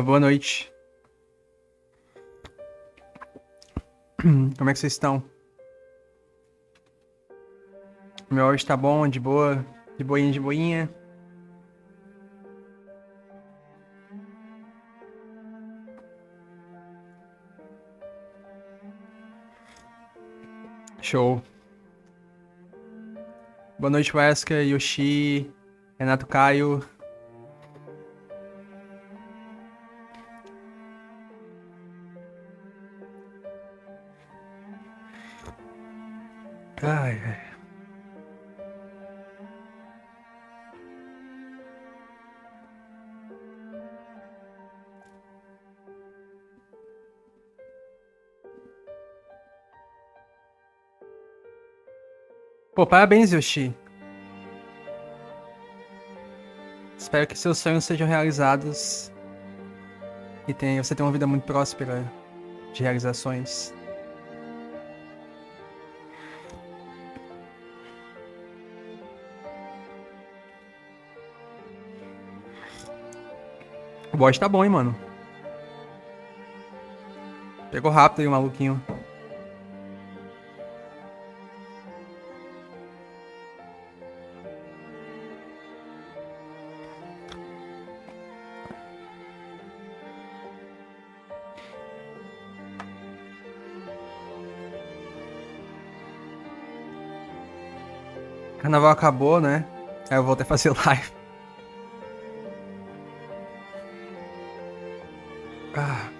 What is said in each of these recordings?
Boa noite. Como é que vocês estão? Meu áudio tá bom, de boa, de boinha, de boinha. Show. Boa noite, Wesker, Yoshi, Renato Caio. Ai, ai. Pô, parabéns, Yoshi. Espero que seus sonhos sejam realizados e você tenha uma vida muito próspera de realizações. O bot tá bom, hein, mano. Pegou rápido aí o maluquinho. Carnaval acabou, né? Aí eu voltei a fazer live. Ah.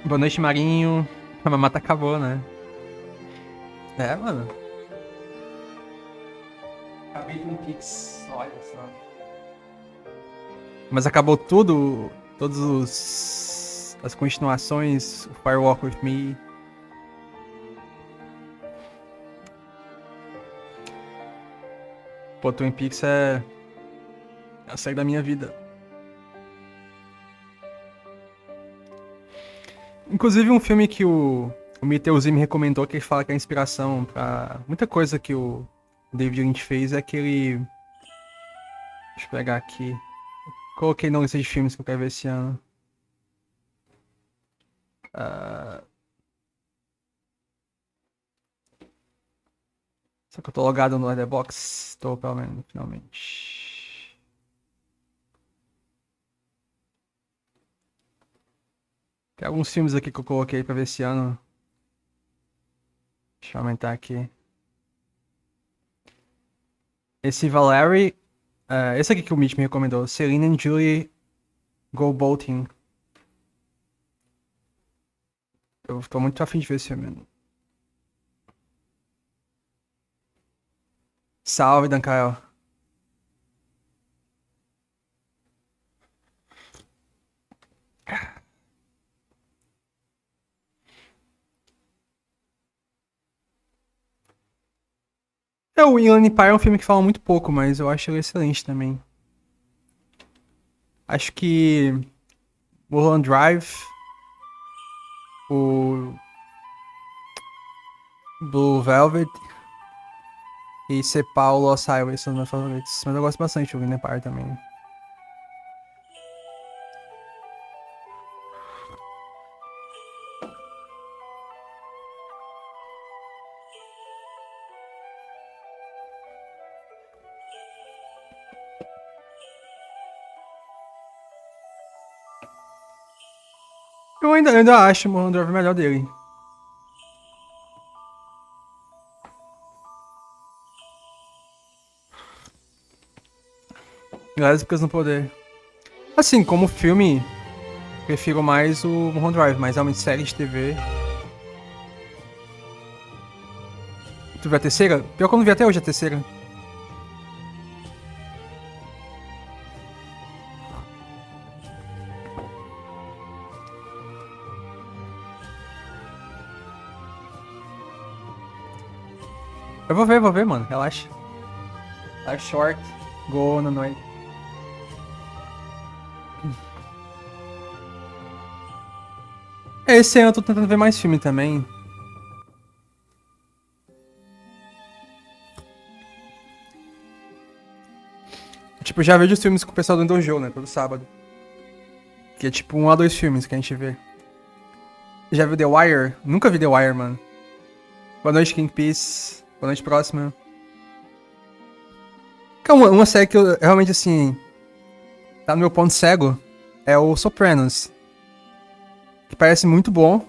Boa noite, Marinho. A mamata acabou, né? É, mano. Acabei de um Pix, olha só. Mas acabou tudo, as continuações, o Firewalk With Me. Pô, Twin Peaks é a série da minha vida. Inclusive um filme que o Miteuzi me recomendou, que ele fala que é inspiração pra muita coisa que o David Lynch fez, é aquele... Deixa eu pegar aqui. Coloquei na lista de filmes que eu quero ver esse ano. Só que eu tô logado no Letterboxd. Tô, pelo menos, finalmente. Tem alguns filmes aqui que eu coloquei pra ver esse ano. Deixa eu aumentar aqui. Esse Valerie... esse aqui que o Mitch me recomendou. Celine and Julie Go Boating. Eu tô muito afim de ver esse filme. Salve, Dankael. O Inland Empire é um filme que fala muito pouco, mas eu acho ele excelente também. Acho que Mulholland Drive, o Blue Velvet e Cepal Lost Highway são os meus favoritos. Mas eu gosto bastante do Inland Empire também. Eu ainda acho o Mulholland Drive o melhor dele. Lésbicas no Poder. Assim, como filme, prefiro mais o Mulholland Drive, mas realmente série de TV. Tu viu a terceira? Pior que eu não vi até hoje a terceira. Eu vou ver, mano. Relaxa. Life short. Go no noite. Esse ano eu tô tentando ver mais filme também. Tipo, já vejo os filmes com o pessoal do Dojo, né? Todo sábado. Que é tipo 1 a 2 filmes que a gente vê. Já viu The Wire? Nunca vi The Wire, mano. Boa noite, King Peace. Boa noite, próxima. Uma série que eu realmente, assim, tá no meu ponto cego é o Sopranos. Que parece muito bom.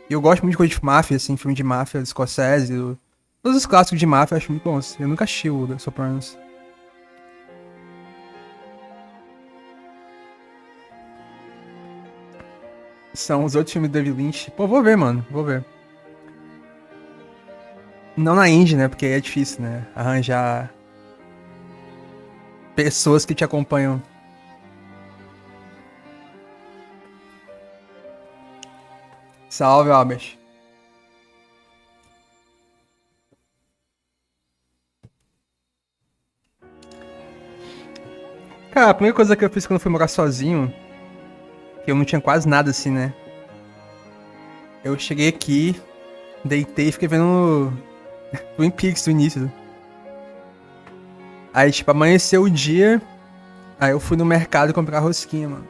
E eu gosto muito de coisa de máfia, assim, filme de máfia, de Scorsese. Todos os clássicos de máfia eu acho muito bons. Eu nunca assisti o Sopranos. São os outros filmes do David Lynch. Pô, vou ver, mano. Vou ver. Não na indie, né? Porque aí é difícil, né? Arranjar pessoas que te acompanham. Salve, Albert. Cara, a primeira coisa que eu fiz quando eu fui morar sozinho, que eu não tinha quase nada assim, né? Eu cheguei aqui, deitei e fiquei vendo Twin Peaks do início. Aí, tipo, amanheceu o dia, aí eu fui no mercado comprar rosquinha, mano.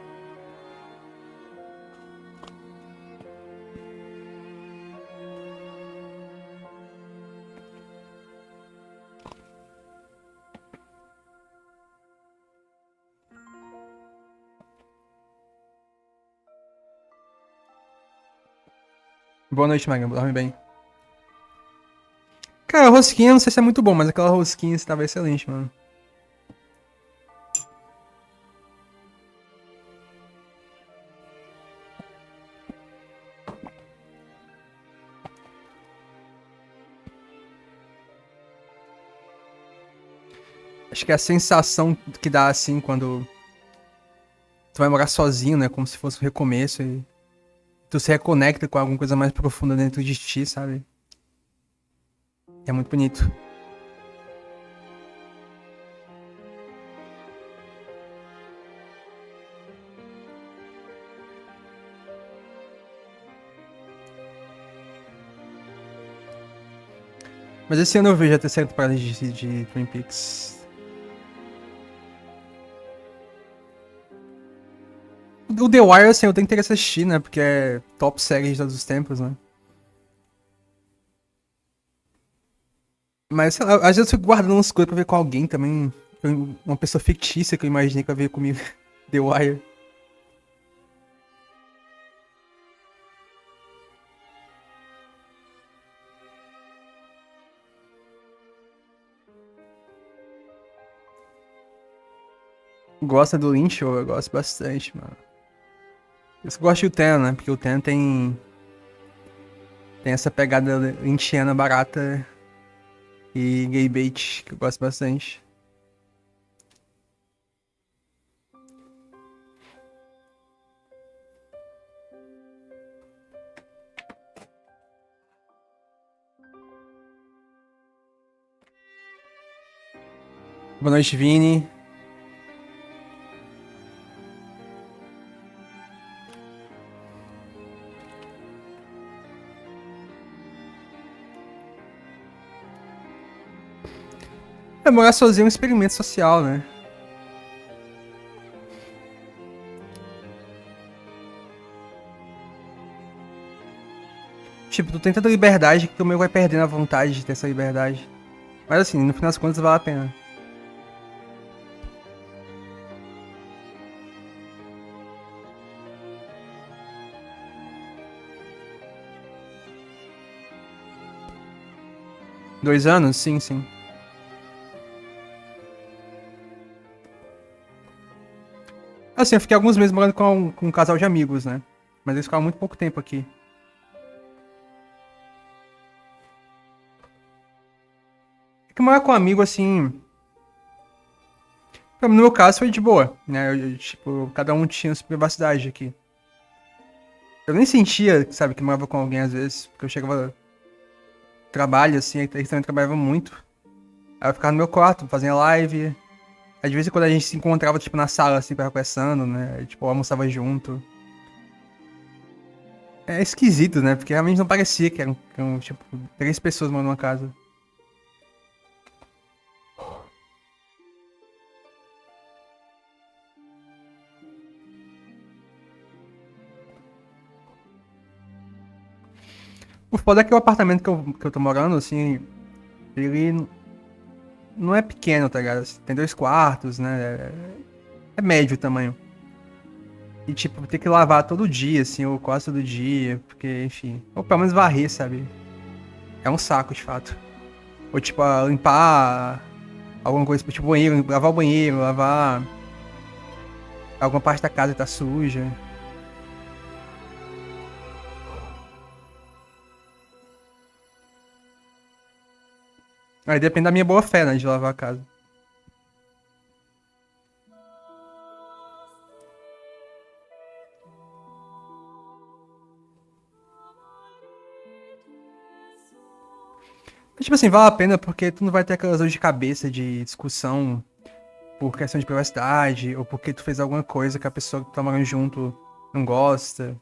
Boa noite, Magno. Dorme bem. Cara, a rosquinha não sei se é muito bom, mas aquela rosquinha estava excelente, mano. Acho que é a sensação que dá assim quando tu vai morar sozinho, né? Como se fosse um recomeço e tu se reconecta com alguma coisa mais profunda dentro de ti, sabe? É muito bonito. Mas esse ano eu vejo a terceira temporada de Twin Peaks. O The Wire, assim, eu tenho interesse em assistir, né? Porque é top série de todos os tempos, né? Mas, sei lá, às vezes eu fico guardando umas coisas pra ver com alguém também. Uma pessoa fictícia que eu imaginei que ia ver comigo. The Wire. Gosta do Lynch? Eu gosto bastante, mano. Eu gosto do Ten, né? Porque o Ten tem essa pegada lynchiana barata e gay bait que eu gosto bastante. Boa noite, Vini. Morar sozinho é um experimento social, né? Tipo, tu tem tanta liberdade que tu meio vai perdendo a vontade de ter essa liberdade. Mas assim, no final das contas vale a pena. Dois anos? Sim, sim. Assim, eu fiquei alguns meses morando com um casal de amigos, né? Mas eles ficaram muito pouco tempo aqui. É que morar com um amigo, assim. No meu caso foi de boa, né? Tipo, cada um tinha sua privacidade aqui. Eu nem sentia, sabe, que morava com alguém às vezes, porque eu chegava. trabalho, assim, eles também trabalhavam muito. Aí eu ficava no meu quarto, fazendo live. Às vezes quando a gente se encontrava, tipo, na sala, assim, pra conversando, né? Aí, tipo, almoçava junto. É esquisito, né? Porque realmente não parecia que eram tipo, 3 pessoas morando numa casa. O foda é que o apartamento que eu tô morando, assim, ele não é pequeno, tá ligado? Tem 2 quartos, né? É médio o tamanho. E, tipo, ter que lavar todo dia, assim, ou quase todo dia, porque, enfim. Ou pelo menos varrer, sabe? É um saco, de fato. Ou, tipo, limpar alguma coisa, tipo, banheiro, lavar o banheiro, lavar alguma parte da casa que tá suja. Aí depende da minha boa fé, né, de lavar a casa. Mas, tipo assim, vale a pena porque tu não vai ter aquelas dores de cabeça de discussão por questão de privacidade, ou porque tu fez alguma coisa que a pessoa que tu tá morando junto não gosta.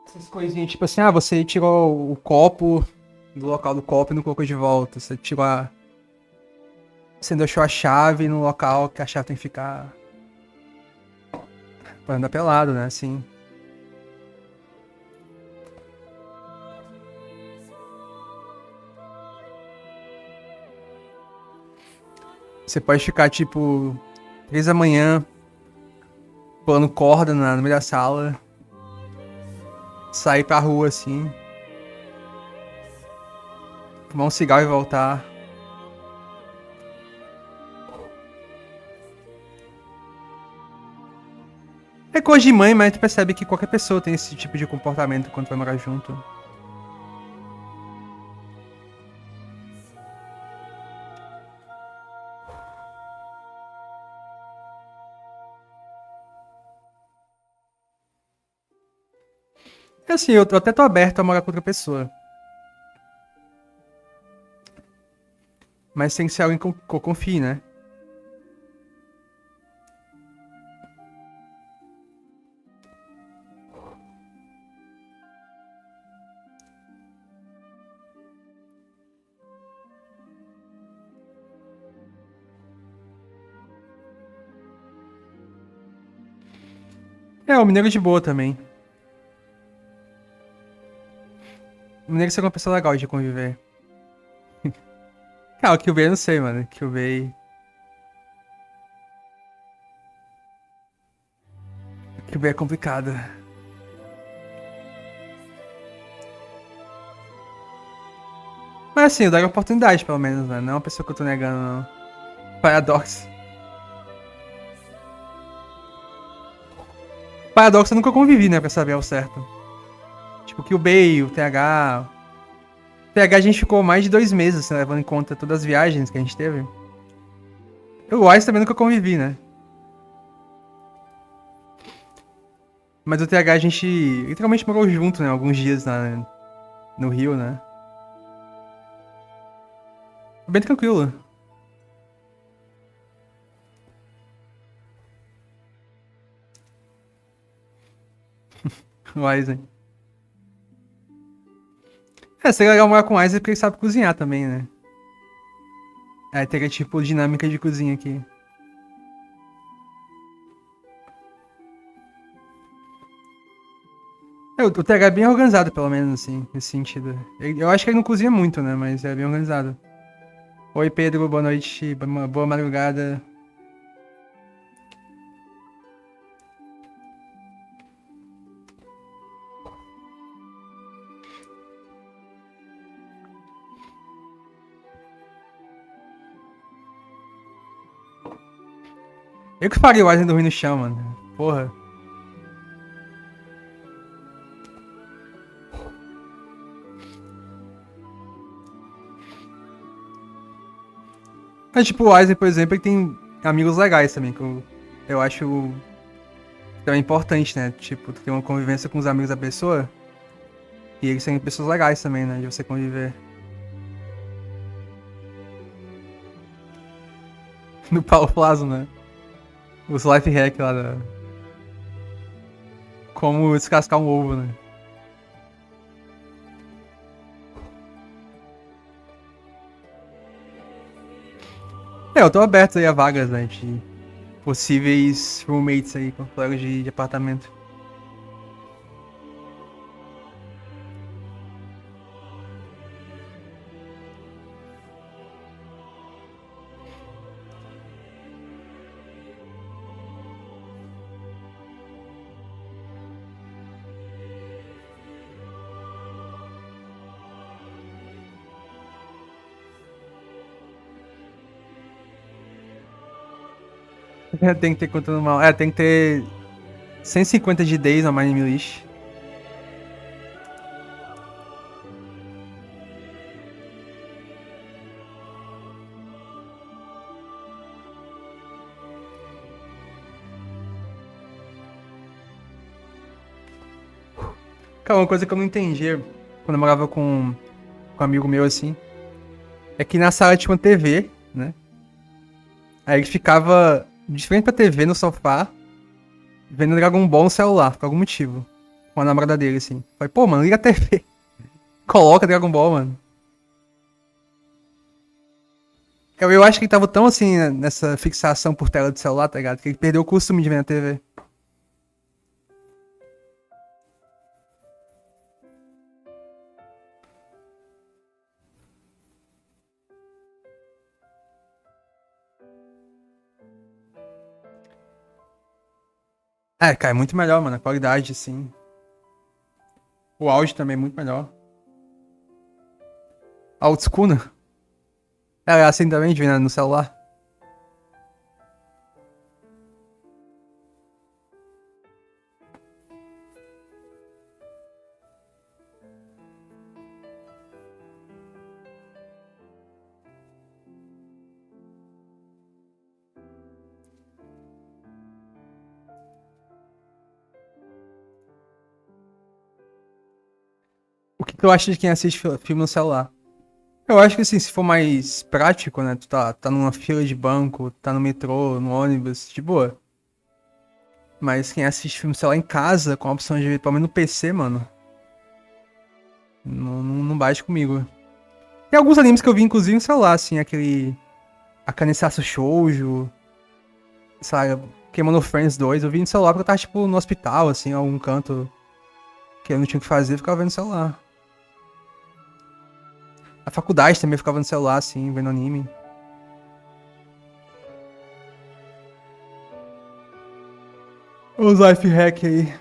Essas coisinhas, tipo assim, você tirou o copo do local do copo e não colocou de volta. Você tirou a. Você deixou a chave no local que a chave tem que ficar. Pra andar pelado, né? Assim. Você pode ficar, tipo, 3 da manhã, pulando corda no meio da sala, sair pra rua assim, fumar um cigarro e voltar. É coisa de mãe, mas tu percebe que qualquer pessoa tem esse tipo de comportamento quando vai morar junto. É assim, eu até tô aberto a morar com outra pessoa. Mas tem que ser alguém que eu confie, né? É, o mineiro de boa também. O mineiro é uma pessoa legal de conviver. Ah, o Kyubey eu não sei, mano. O Kyubey é complicado. Mas assim, eu daria oportunidade, pelo menos, né? Não é uma pessoa que eu tô negando, não. Paradox. Paradox eu nunca convivi, né? Pra saber ao certo. Tipo, o Kyubey, o TH. O TH a gente ficou mais de 2 meses, assim, levando em conta todas as viagens que a gente teve. O Wise também nunca convivi, né? Mas o TH a gente literalmente morou junto, né? Alguns dias no Rio, né? Bem tranquilo. O Aizen. É, seria legal morar com o Aizen porque ele sabe cozinhar também, né? Aí teria tipo dinâmica de cozinha aqui. O TH é bem organizado, pelo menos, assim, nesse sentido. Eu acho que ele não cozinha muito, né? Mas é bem organizado. Oi, Pedro, boa noite, boa madrugada. Eu que faria o Aizen dormir no chão, mano. Porra. Mas, tipo, o Aizen, por exemplo, ele tem amigos legais também, que eu acho Então é importante, né? Tipo, tu ter uma convivência com os amigos da pessoa e eles serem pessoas legais também, né? De você conviver. No Paulo Plaza, né? Os life hack lá da. Como descascar um ovo, né? É, eu tô aberto aí a vagas, né? De possíveis roommates aí com colegas de apartamento. Tem que ter conta normal. É, tem que ter 150 de days na Mine List. Cara, uma coisa que eu não entendi quando eu morava com um amigo meu assim, é que na sala tinha uma TV, né? Aí ele ficava de frente pra TV no sofá, vendo Dragon Ball no celular, por algum motivo. Com a namorada dele, assim. Falei, pô, mano, liga a TV. Coloca Dragon Ball, mano. Eu acho que ele tava tão assim nessa fixação por tela de celular, tá ligado? Que ele perdeu o costume de ver na TV. É, cara, é muito melhor, mano. A qualidade, assim. O áudio também é muito melhor. A Outschool, né? É assim também, de ver no celular. O que tu acha de quem assiste filme no celular? Eu acho que assim, se for mais prático, né? Tu tá numa fila de banco, tá no metrô, no ônibus, de boa. Mas quem assiste filme, sei lá, em casa, com a opção de ver pelo menos no PC, mano, não bate comigo. Tem alguns animes que eu vi, inclusive, no celular, assim, aquele. Akanesatsu Shoujo, sabe? Kemono Friends 2, eu vi no celular porque eu tava, tipo, no hospital, assim, em algum canto que eu não tinha o que fazer, eu ficava vendo no celular. A faculdade também eu ficava no celular, assim, vendo anime. Os life hack aí.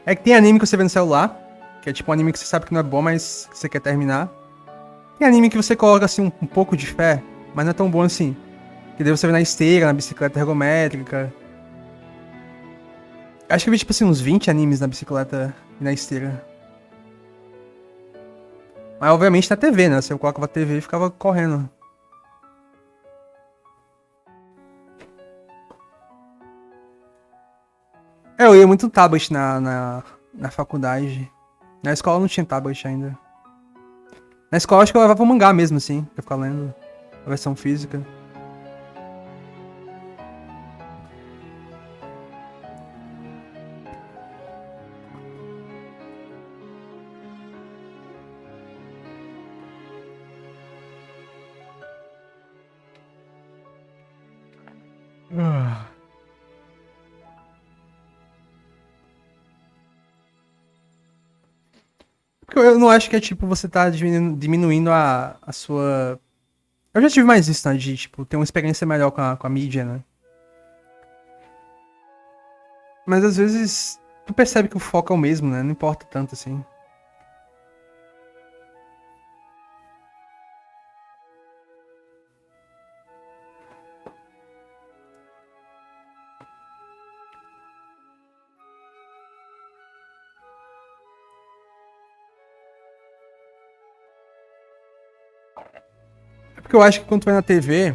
É que tem anime que você vê no celular, que é tipo um anime que você sabe que não é bom, mas que você quer terminar. Tem anime que você coloca assim um pouco de fé, mas não é tão bom assim. Que daí você vê na esteira, na bicicleta ergométrica. Acho que eu vi tipo assim uns 20 animes na bicicleta e na esteira. Mas obviamente na TV, né? Você colocava a TV e ficava correndo. É, eu ia muito tablet na faculdade. Na escola não tinha tablet ainda. Na escola acho que eu levava o mangá mesmo, assim, pra ficar lendo. A versão física. Ah. Porque eu não acho que é tipo você tá diminuindo a sua. Eu já tive mais isso, né? De tipo, ter uma experiência melhor com a mídia, né? Mas às vezes tu percebe que o foco é o mesmo, né? Não importa tanto assim. É porque eu acho que quando tu vai na TV,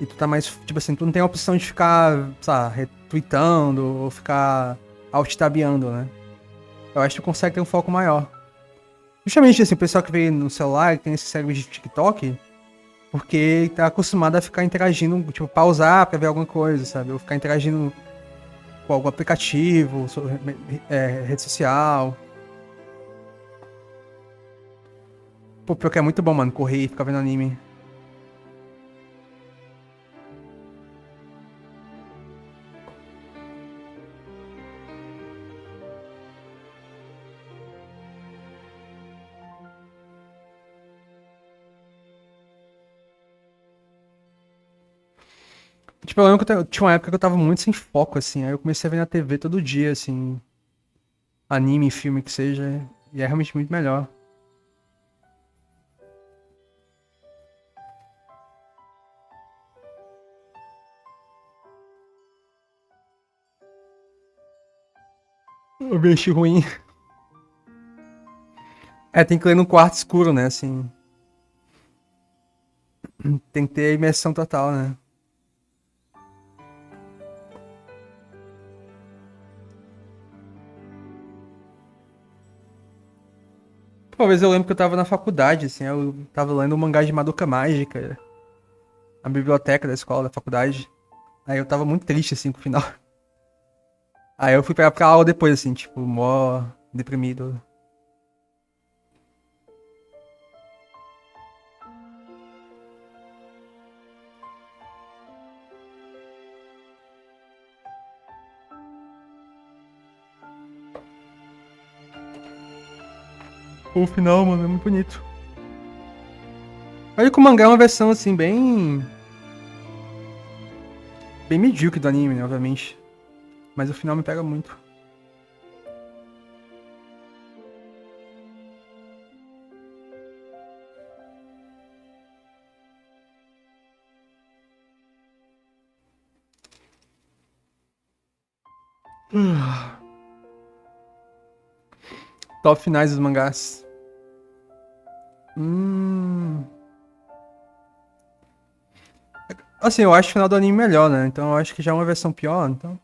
E tu tá mais, tipo assim, tu não tem a opção de ficar, sabe, retweetando ou ficar alt-tabeando, né? Eu acho que tu consegue ter um foco maior. Justamente assim, o pessoal que vê no celular, que tem esse cérebro de TikTok, porque tá acostumado a ficar interagindo, tipo, pausar pra ver alguma coisa, sabe? Ou ficar interagindo com algum aplicativo, rede social. Pô, pior que é muito bom, mano, correr e ficar vendo anime. Tipo, eu lembro que tinha uma época que eu tava muito sem foco, assim. Aí eu comecei a ver na TV todo dia, assim, anime, filme que seja. E é realmente muito melhor. Eu vejo ruim. É, tem que ler no quarto escuro, né, assim. Tem que ter a imersão total, né? Pô, uma vez eu lembro que eu tava na faculdade, assim, eu tava lendo um mangá de Madoka Mágica, na biblioteca da escola, da faculdade. Aí eu tava muito triste, assim, com o final. Aí eu fui pra aula depois, assim, tipo, mó deprimido. O final, mano, é muito bonito. Olha que o mangá é uma versão, assim, bem medíocre do anime, né, obviamente. Mas o final me pega muito. Top finais dos mangás. Hum... Assim, eu acho o final do anime melhor, né? Então eu acho que já é uma versão pior, então...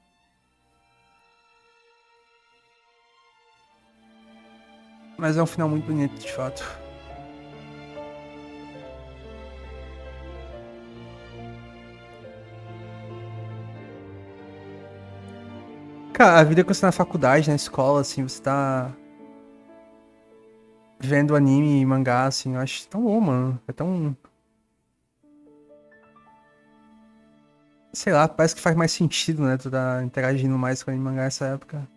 Mas é um final muito bonito, de fato. Cara, a vida que você tá na faculdade, na escola, assim, você tá vendo anime e mangá, assim, eu acho tão bom, mano. É tão... Sei lá, parece que faz mais sentido, né? Tu tá interagindo mais com anime e mangá nessa época.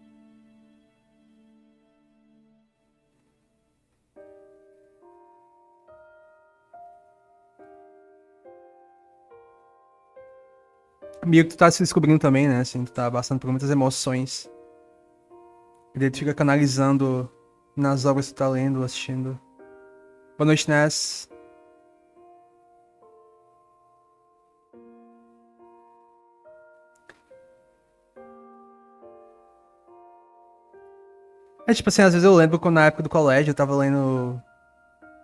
Meio que tu tá se descobrindo também, né? Assim, tu tá passando por muitas emoções. E daí tu fica canalizando nas obras que tu tá lendo, assistindo. Boa noite, Ness. É tipo assim, às vezes eu lembro quando na época do colégio eu tava lendo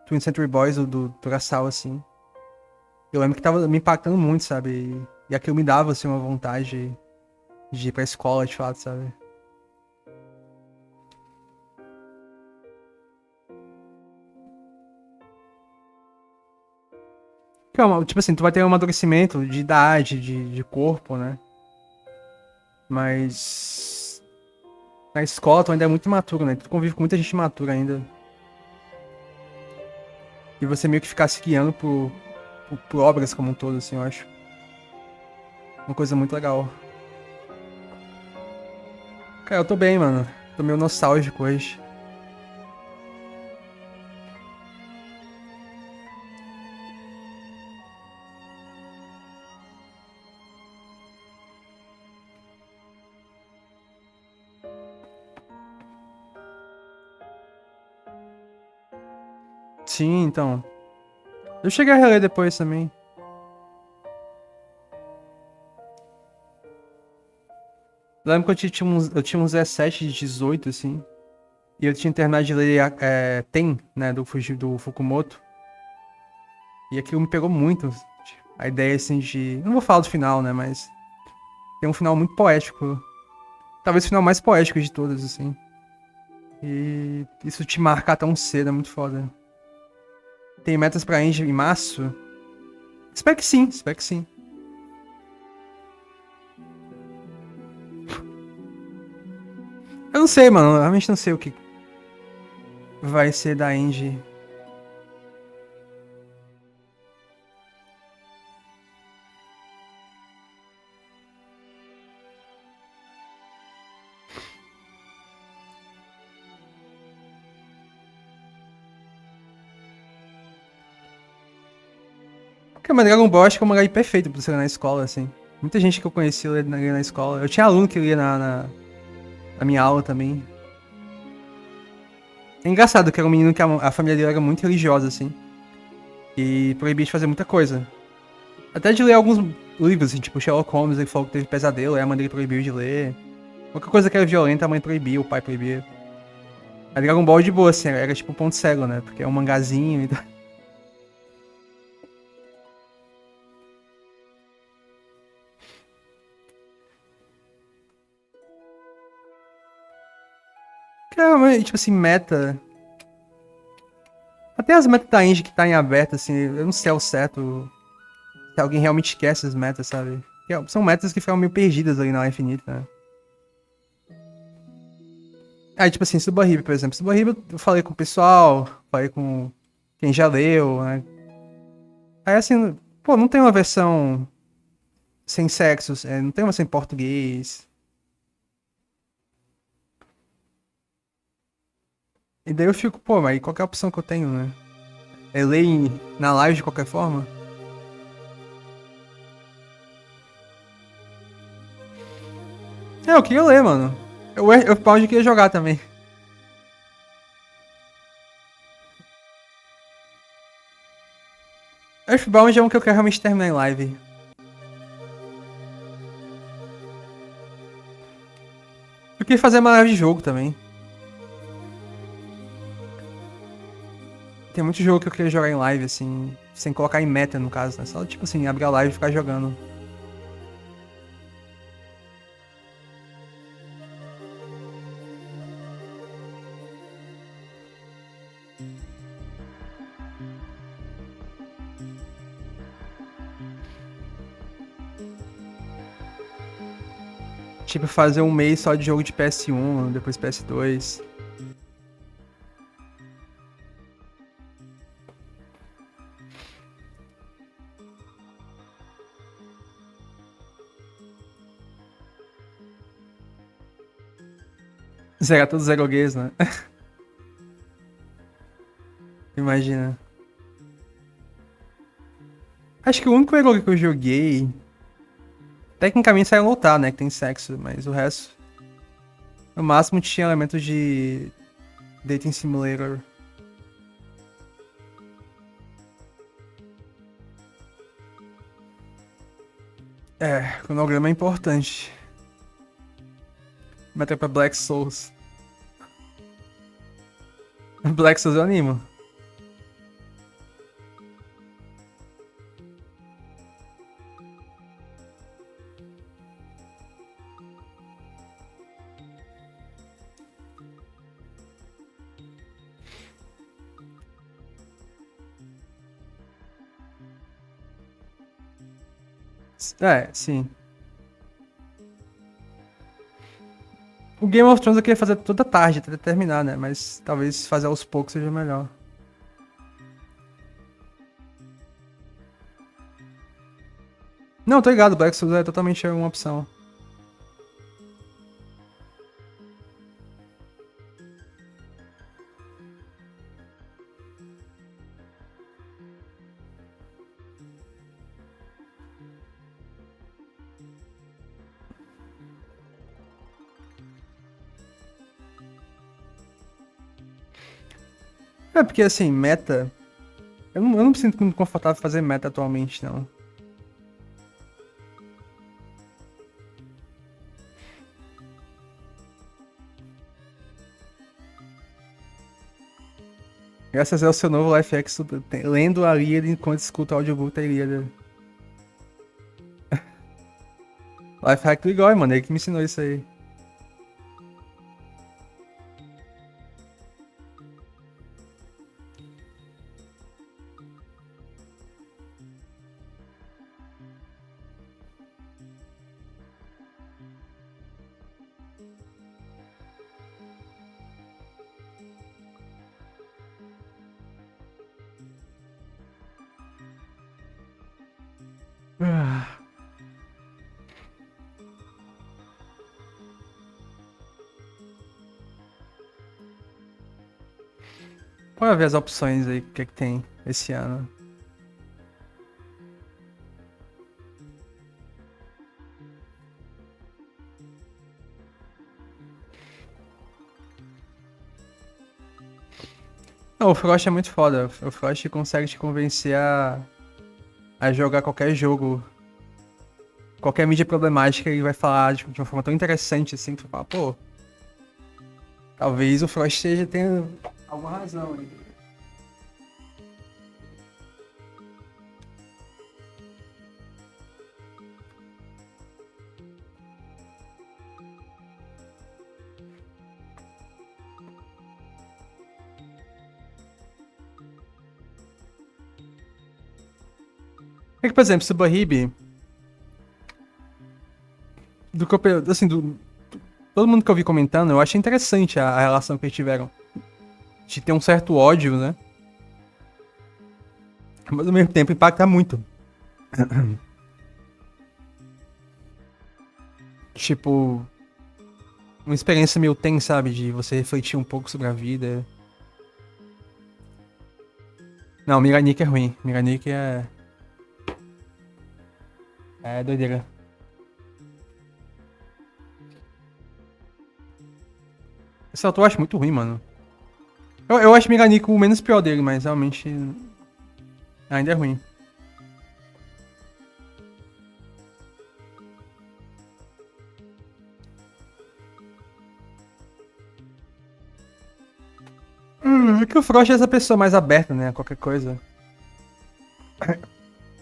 Twin Century Boys do Urasawa, assim. Eu lembro que tava me impactando muito, sabe? E aquilo me dava, assim, uma vontade de ir pra escola, de fato, sabe? Calma, tipo assim, tu vai ter um amadurecimento de idade, de corpo, né? Mas na escola tu ainda é muito imaturo, né? Tu convive com muita gente imatura ainda. E você meio que ficar se guiando por obras como um todo, assim, eu acho. Uma coisa muito legal. Cara, eu tô bem, mano. Tô meio nostálgico hoje. Sim, então. Eu cheguei a reler depois também. Eu lembro que eu tinha uns 17, 18, assim. E eu tinha terminado de ler Ten, né, do Fukumoto. E aquilo me pegou muito. A ideia, assim, de... Não vou falar do final, né, mas... Tem um final muito poético. Talvez o final mais poético de todos, assim. E isso te marcar tão cedo é muito foda. Tem metas pra Angie em março? Espero que sim, espero que sim. Eu não sei, mano. Eu realmente não sei o que vai ser da Angie. Porque, mano, Dragon Ball acho que é um mangá perfeito pra você ler na escola, assim. Muita gente que eu conheci lia na escola. Eu tinha aluno que lia na minha aula também. É engraçado que era um menino que a família dele era muito religiosa, assim. E proibia de fazer muita coisa. Até de ler alguns livros, assim, tipo Sherlock Holmes, ele falou que teve pesadelo, aí a mãe dele proibiu de ler. Qualquer coisa que era violenta, a mãe proibia, o pai proibia. A Dragon Ball de boa, assim, era tipo ponto cego, né? Porque é um mangazinho e tal. Cara, tipo assim, meta. Até as metas da Angie que tá em aberto, assim, eu não sei ao certo se alguém realmente quer essas metas, sabe? São metas que ficam meio perdidas ali na Infinita, né? Aí, tipo assim, Subahibi, por exemplo. Subahibi eu falei com o pessoal, falei com quem já leu, né? Aí, assim, pô, não tem uma versão sem sexos, não tem uma versão em português. E daí eu fico, pô, mas qual que é a opção que eu tenho, né? É ler na live de qualquer forma? É, eu queria ler, mano. Eu pode queria jogar também. Earthbound é um que eu quero realmente terminar em live. Eu queria fazer uma live de jogo também. Tem muito jogo que eu queria jogar em live, assim, sem colocar em meta, no caso, né? Só, tipo assim, abrir a live e ficar jogando. Tipo, fazer um mês só de jogo de PS1, depois PS2. Zerar todos os Zero Games, né? Imagina. Acho que o único Eroge que eu joguei. Tecnicamente saiu lutar, né? Que tem sexo, mas o resto. No máximo tinha elementos de Dating Simulator. É, cronograma é importante. Meter pra Black Souls. Black Souls eu animo. É, sim. O Game of Thrones eu queria fazer toda tarde até terminar, né? Mas talvez fazer aos poucos seja melhor. Não, tô ligado, Black Souls é totalmente uma opção. É, porque assim, meta. Eu não me sinto muito confortável fazer meta atualmente, não. Graças ao seu novo Life X, lendo a Ilíada enquanto escuta o audiobook da Ilíada. Lifehack do Igor, mano. Ele que me ensinou isso aí. Ah. Bora ver as opções aí, o que é que tem esse ano. Não, o Frost é muito foda. O Frost consegue te convencer a jogar qualquer jogo. Qualquer mídia problemática, ele vai falar de uma forma tão interessante assim, que tu fala, pô, talvez o Frost tenha alguma razão aí. É que, por exemplo, Subahib, assim, todo mundo que eu vi comentando, eu achei interessante a relação que eles tiveram. De ter um certo ódio, né? Mas ao mesmo tempo impacta muito. Tipo, uma experiência meio tensa, sabe? De você refletir um pouco sobre a vida. Não, Miranik é ruim. Miranik é. É doideira. Esse autor eu acho muito ruim, mano. Eu acho Miranik o menos pior dele, mas realmente ainda é ruim. É que o Frost é essa pessoa mais aberta, né? A qualquer coisa.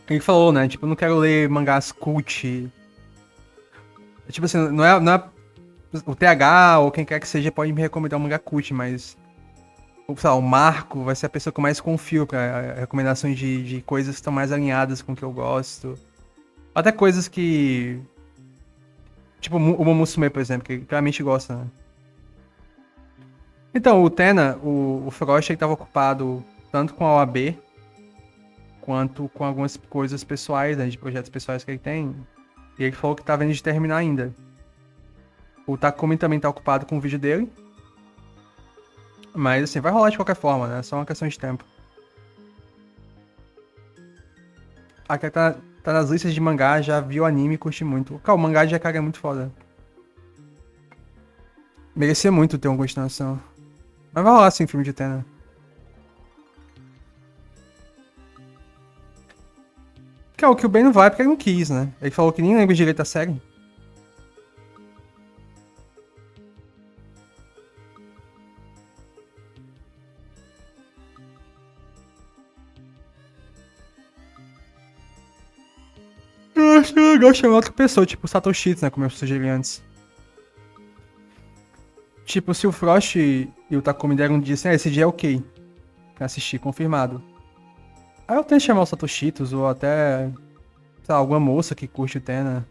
Ele falou, né? Tipo, eu não quero ler mangás cult. Tipo assim, não é o TH ou quem quer que seja pode me recomendar um mangá cult, mas sei lá, o Marco vai ser a pessoa que eu mais confio pra recomendações de coisas que estão mais alinhadas com o que eu gosto. Até coisas que. Tipo o Momusume, por exemplo, que claramente gosta, né? Então, o Tena, o Frost, ele tava ocupado tanto com a OAB quanto com algumas coisas pessoais, né, de projetos pessoais que ele tem. E ele falou que tá vendo de terminar ainda. O Takumi também tá ocupado com o vídeo dele. Mas assim, vai rolar de qualquer forma, né? É só uma questão de tempo. Aqui tá nas listas de mangá, já viu anime e curte muito. Cara, o mangá de Akari é muito foda. Merecia muito ter uma continuação. Mas vai rolar sim, filme de Tena. Que é o que o Ben não vai porque ele não quis, né? Ele falou que nem lembra direito da série. Eu acho legal chamar outra pessoa, tipo o Satoshi, né? Como eu sugeri antes. Tipo, se o Frost e o Takumi deram um dia assim, esse dia é ok. Pra assistir, confirmado. Aí eu tento chamar o Satoshitos ou até, sei lá, alguma moça que curte o Tena.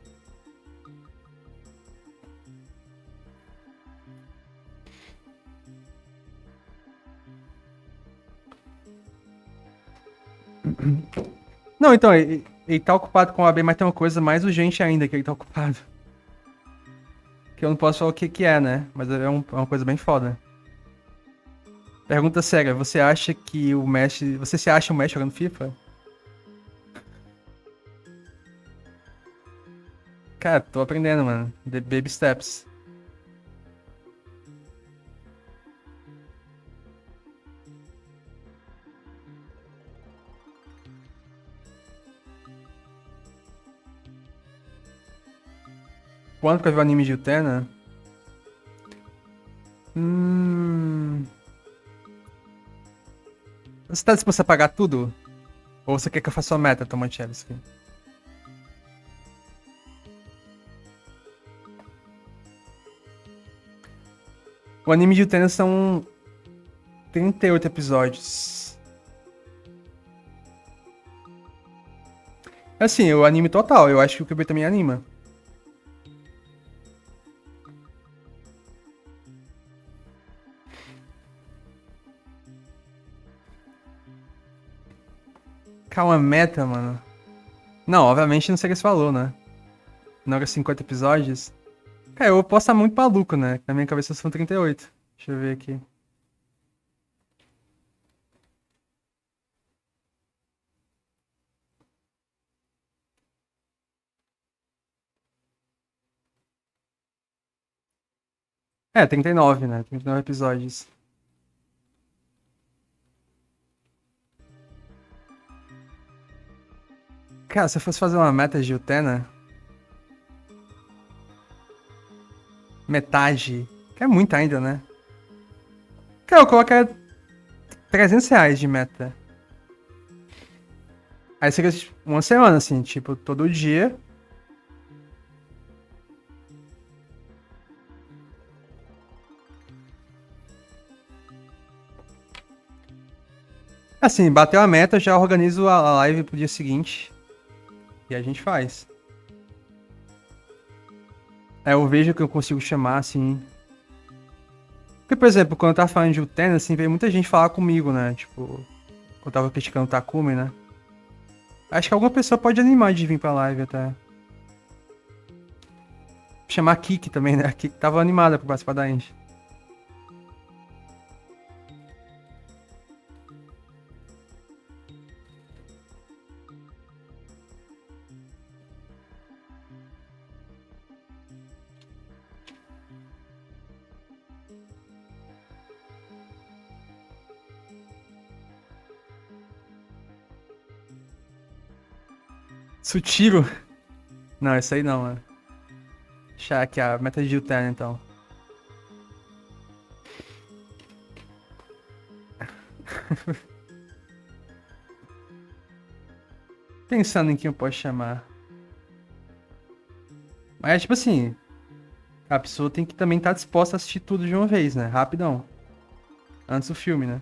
Não, então, ele tá ocupado com o AB, mas tem uma coisa mais urgente ainda que ele tá ocupado. Que eu não posso falar o que que é, né? Mas é uma coisa bem foda. Pergunta séria, você acha que o Mesh... Você se acha o Mesh jogando FIFA? Cara, tô aprendendo, mano. The baby steps. Quanto pra ver o anime de Utena? Hum... Você tá disposto a pagar tudo? Ou você quer que eu faça uma meta, Tomanchevsky? O anime de Utena são 38 episódios. Assim, o anime total, eu acho que o Kyuubi também anima. Calma, meta, mano. Não, obviamente não seria esse valor, né? Não era 50 episódios. Cara, eu posso estar muito maluco, né? Na minha cabeça são 38. Deixa eu ver aqui. É, 39, né? 39 episódios. Cara, se eu fosse fazer uma meta de Utena, metade. Que é muito ainda, né? Cara, eu colocaria R$ 300 de meta. Aí seria tipo, uma semana, assim, tipo, todo dia. Assim, bateu a meta, eu já organizo a live pro dia seguinte. E a gente faz. Aí eu vejo que eu consigo chamar, assim. Porque, por exemplo, quando eu tava falando de Utena, assim, veio muita gente falar comigo, né? Tipo, quando eu tava criticando o Takumi, né? Acho que alguma pessoa pode animar de vir pra live até. Chamar a Kiki também, né? A Kiki tava animada pra participar da Indy. Sutiro? Não, isso aí não, mano. Deixar aqui a meta de Utena, então. Pensando em quem eu posso chamar. Mas, é tipo assim, a pessoa tem que também estar disposta a assistir tudo de uma vez, né? Rapidão. Antes do filme, né?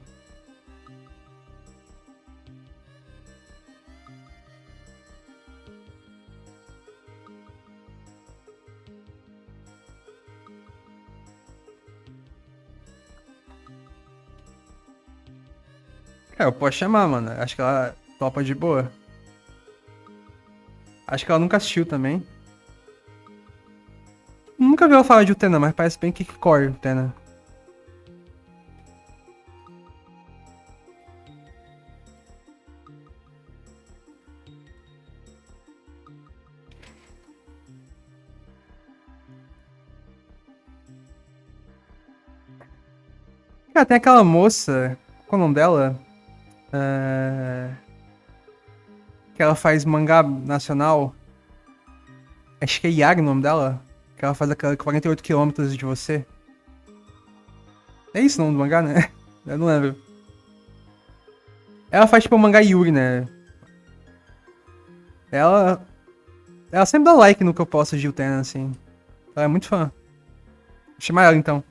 É, eu posso chamar, mano. Acho que ela topa de boa. Acho que ela nunca assistiu também. Nunca vi ela falar de Utena, mas parece bem Kickcore, Utena. Cara, tem aquela moça. Qual é o nome dela? É... Que ela faz mangá nacional. Acho que é Yari o nome dela. Que ela faz aquela 48 quilômetros de você. É isso o nome do mangá, né? Eu não lembro. Ela faz tipo o mangá Yuri, né? Ela. Ela sempre dá like no que eu posto de Utena, assim. Ela é muito fã. Vou chamar ela então.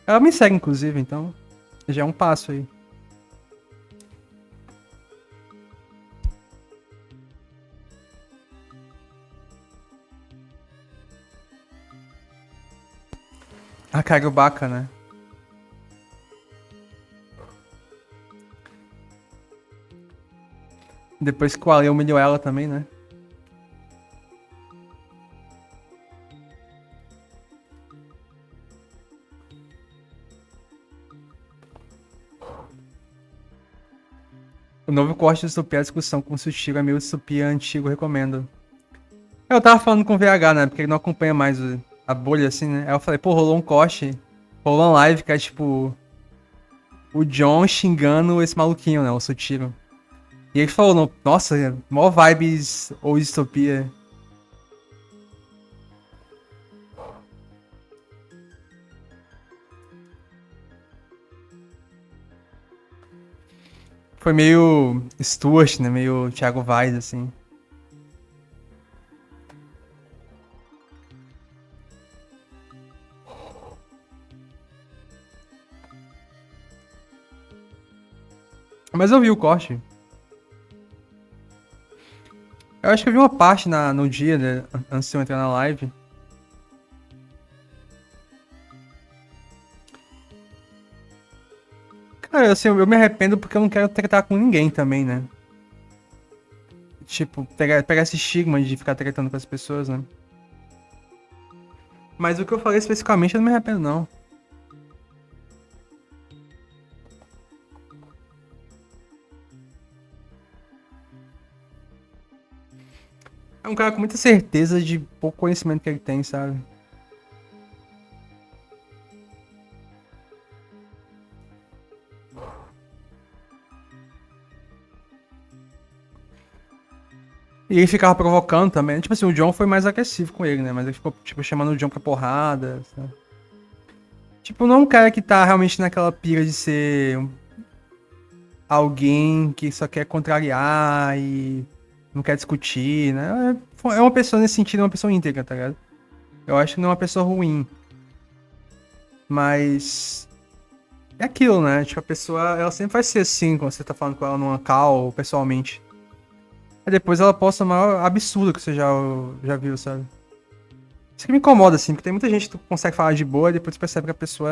Ela me segue, inclusive, então. Já é um passo aí. A Karubaca, né? Depois que o Ale humilhou ela também, né? O novo corte de Distopia, a discussão com o Sushiro é meio Distopia antigo, recomendo. Eu tava falando com o VH, né? Porque ele não acompanha mais a bolha, assim, né? Aí eu falei, pô, rolou um corte, rolou uma live que é tipo o John xingando esse maluquinho, né? O Sutiro. E ele falou, nossa, mó vibes ou distopia. Foi meio Stuart, né? Meio Thiago Vaz, assim. Mas eu vi o corte. Eu acho que eu vi uma parte no dia, né? Antes de eu entrar na live. Cara, assim, eu me arrependo porque eu não quero tretar com ninguém também, né? Tipo, pegar esse estigma de ficar tretando com as pessoas, né? Mas o que eu falei especificamente eu não me arrependo, não. É um cara com muita certeza de pouco conhecimento que ele tem, sabe? E ele ficava provocando também. Tipo assim, o John foi mais agressivo com ele, né? Mas ele ficou, tipo, chamando o John pra porrada, sabe? Tipo, não é um cara que tá realmente naquela pira de ser alguém que só quer contrariar e não quer discutir, né? É uma pessoa nesse sentido, é uma pessoa íntegra, tá ligado? Eu acho que não é uma pessoa ruim, mas é aquilo, né? Tipo, a pessoa, ela sempre vai ser assim quando você tá falando com ela numa call, pessoalmente. Aí depois ela posta o maior absurdo que você já viu, sabe? Isso que me incomoda, assim, porque tem muita gente que consegue falar de boa e depois percebe que a pessoa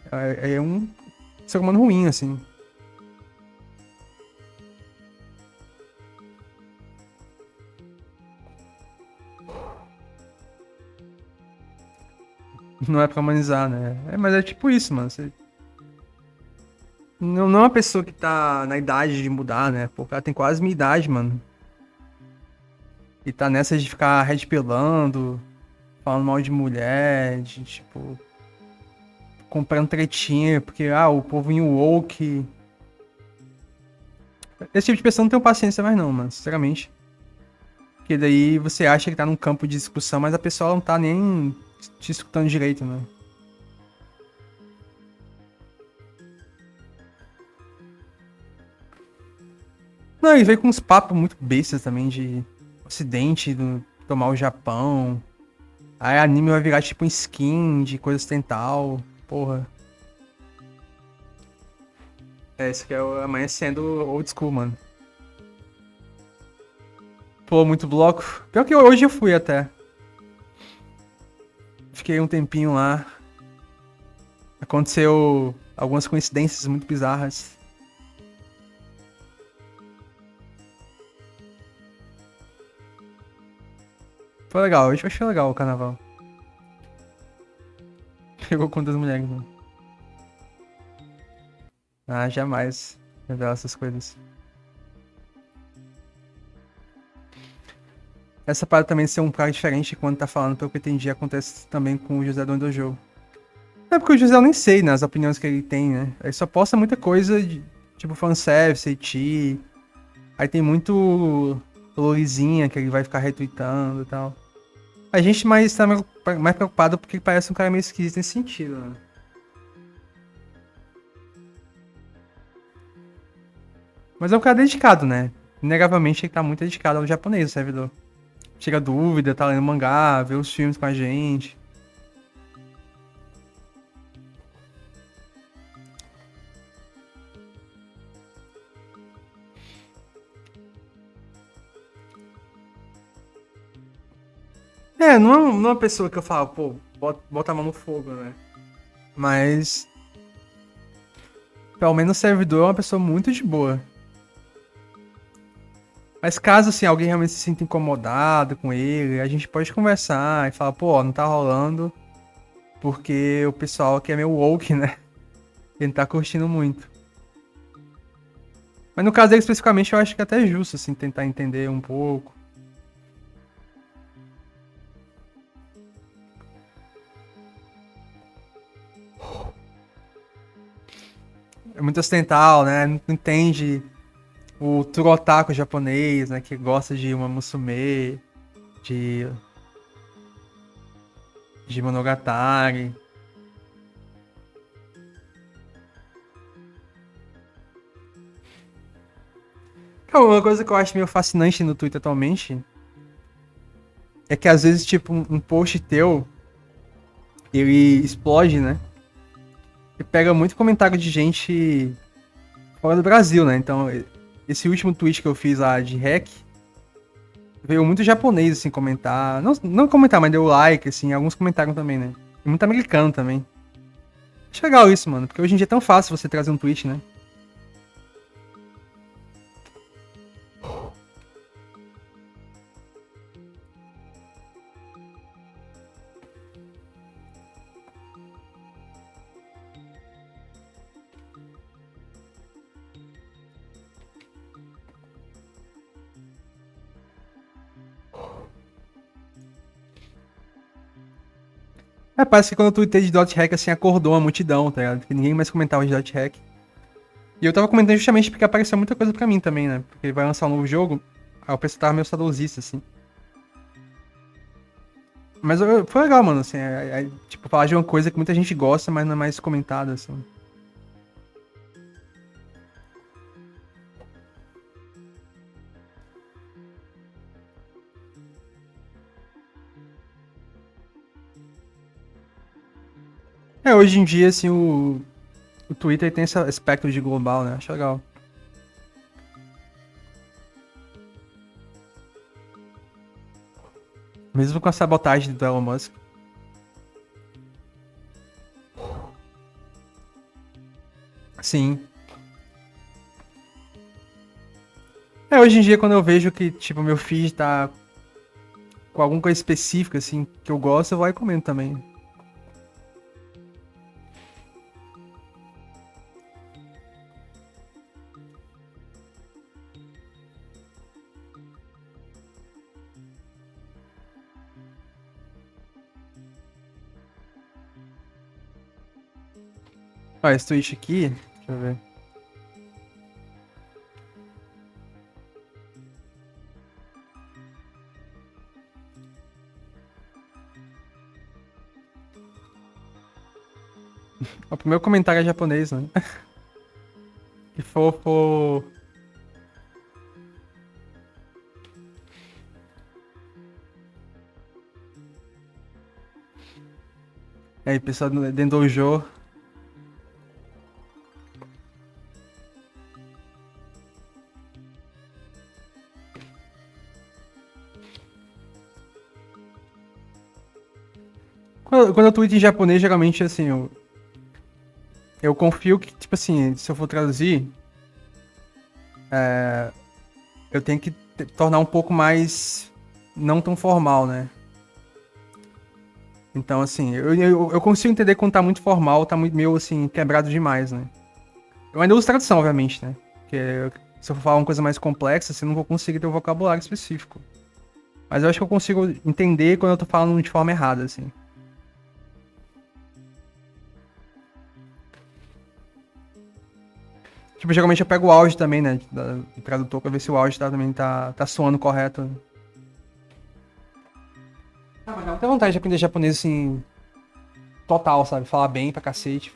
é um ser humano ruim, assim. Não é pra humanizar, né? Mas é tipo isso, mano. Você não é uma pessoa que tá na idade de mudar, né? Pô, o cara tem quase minha idade, mano. E tá nessa de ficar redpilando, falando mal de mulher, de tipo, comprando tretinha, porque, o povo em woke. Esse tipo de pessoa não tem paciência mais, não, mano, sinceramente. Porque daí você acha que tá num campo de discussão, mas a pessoa não tá nem te escutando direito, né? Não, e veio com uns papos muito bestas também de Ocidente, tomar o Japão. Aí anime vai virar tipo um skin de coisa ocidental. Porra. Isso que é amanhecendo old school, mano. Pô, muito bloco. Pior que hoje eu fui até. Fiquei um tempinho lá. Aconteceu algumas coincidências muito bizarras. Foi legal, hoje achei legal o carnaval. Pegou conta das mulheres, mano. Ah, jamais revelar essas coisas. Essa parada também ser um cara diferente quando tá falando, pelo que eu entendi, acontece também com o José do Jogo. É porque o José eu nem sei, né, as opiniões que ele tem, né? Ele só posta muita coisa de, tipo, fanservice, Eti. Aí tem muito lorizinha que ele vai ficar retweetando e tal. A gente mais tá mais preocupado porque ele parece um cara meio esquisito nesse sentido, né? Mas é um cara dedicado, né? Inegavelmente ele tá muito dedicado ao japonês, o servidor. Tira dúvida, tá lendo mangá, vê os filmes com a gente. Não é uma pessoa que eu falo, pô, bota a mão no fogo, né? Mas, pelo menos o servidor é uma pessoa muito de boa. Mas caso, assim, alguém realmente se sinta incomodado com ele, a gente pode conversar e falar, pô, ó, não tá rolando porque o pessoal aqui é meio woke, né? Ele não tá curtindo muito. Mas no caso dele especificamente, eu acho que até é justo, assim, tentar entender um pouco. É muito ocidental, né? Não entende o Turotaku japonês, né? Que gosta de uma musume, de, de Monogatari. Cara, uma coisa que eu acho meio fascinante no Twitter atualmente é que às vezes, tipo, um post teu, ele explode, né? E pega muito comentário de gente fora do Brasil, né? Então, esse último tweet que eu fiz lá de hack, veio muito japonês, assim, comentar. Não comentar, mas deu like, assim, alguns comentaram também, né? E muito americano também. Acho legal isso, mano, porque hoje em dia é tão fácil você trazer um tweet, né? É, parece que quando eu tuitei de dot hack, assim, acordou a multidão, tá ligado? Porque ninguém mais comentava de dot hack. E eu tava comentando justamente porque apareceu muita coisa pra mim também, né? Porque vai lançar um novo jogo, aí o pessoal tava meio saudosista, assim. Mas foi legal, mano, assim, tipo, falar de uma coisa que muita gente gosta, mas não é mais comentada, assim. É, hoje em dia, assim, o Twitter tem esse aspecto de global, né? Acho legal. Mesmo com a sabotagem do Elon Musk. Sim. É, hoje em dia, quando eu vejo que, tipo, meu feed tá com alguma coisa específica, assim, que eu gosto, eu vou lá e comento também. Ó, esse tweet aqui, deixa eu ver. Ó, o primeiro comentário é japonês, né? Que fofo. E aí, pessoal do Dendojo. Quando eu tweet em japonês, geralmente, assim, eu confio que, tipo assim, se eu for traduzir, eu tenho que tornar um pouco mais não tão formal, né? Então, assim, eu consigo entender quando tá muito formal, tá muito meio, assim, quebrado demais, né? Eu ainda uso tradução, obviamente, né? Porque se eu for falar uma coisa mais complexa, assim, eu não vou conseguir ter um vocabulário específico. Mas eu acho que eu consigo entender quando eu tô falando de forma errada, assim. Tipo, geralmente eu pego o áudio também, né? Do tradutor pra ver se o áudio também tá soando correto. Ah, mas dá muita vontade de aprender japonês, assim, total, sabe? Falar bem pra cacete.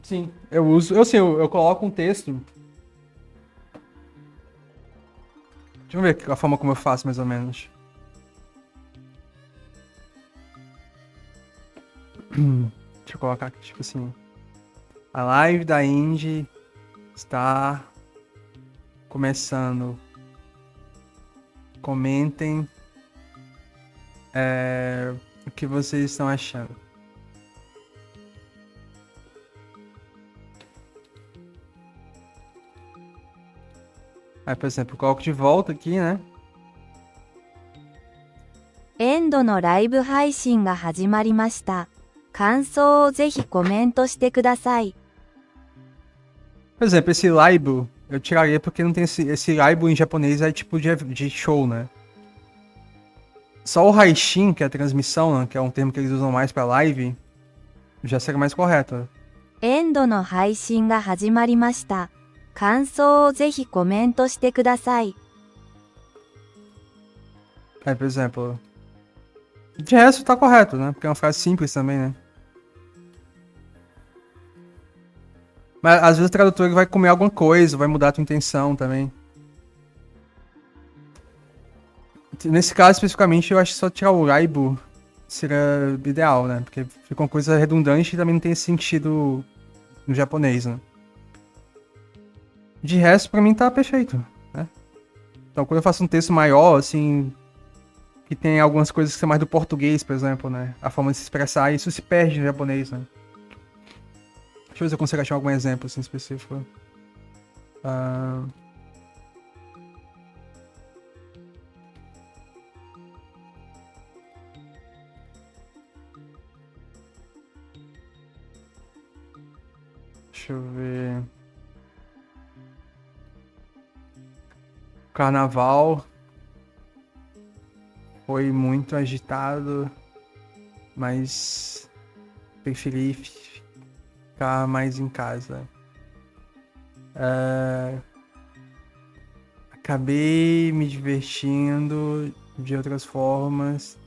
Sim, eu uso. Eu sei, eu coloco um texto. Deixa eu ver a forma como eu faço, mais ou menos. Deixa eu colocar aqui, tipo assim. A live da Indy está começando. Comentem o que vocês estão achando. Aí, por exemplo, eu coloco de volta aqui, né? エンドのライブ配信が始まりました。感想をぜひコメントしてください。 Por exemplo, esse laibu eu tiraria porque não tem esse laibu em japonês é tipo de show, né? Só o haishin, que é a transmissão, né? Que é um termo que eles usam mais pra live, já seria mais correto. Né? エンドの配信が始まりました。感想をぜひコメントしてください。Por exemplo. De resto tá correto, né? Porque é uma frase simples também, né? Mas às vezes o tradutor ele vai comer alguma coisa, vai mudar a tua intenção também. Nesse caso especificamente, eu acho que só tirar o raibu seria ideal, né? Porque fica uma coisa redundante e também não tem esse sentido no japonês, né? De resto, pra mim tá perfeito, né? Então, quando eu faço um texto maior, assim, que tem algumas coisas que são mais do português, por exemplo, né? A forma de se expressar, isso se perde no japonês, né? Deixa eu ver se eu consigo achar algum exemplo, assim, específico. Ah, deixa eu ver. Carnaval foi muito agitado, mas preferi ficar mais em casa. Acabei me divertindo de outras formas,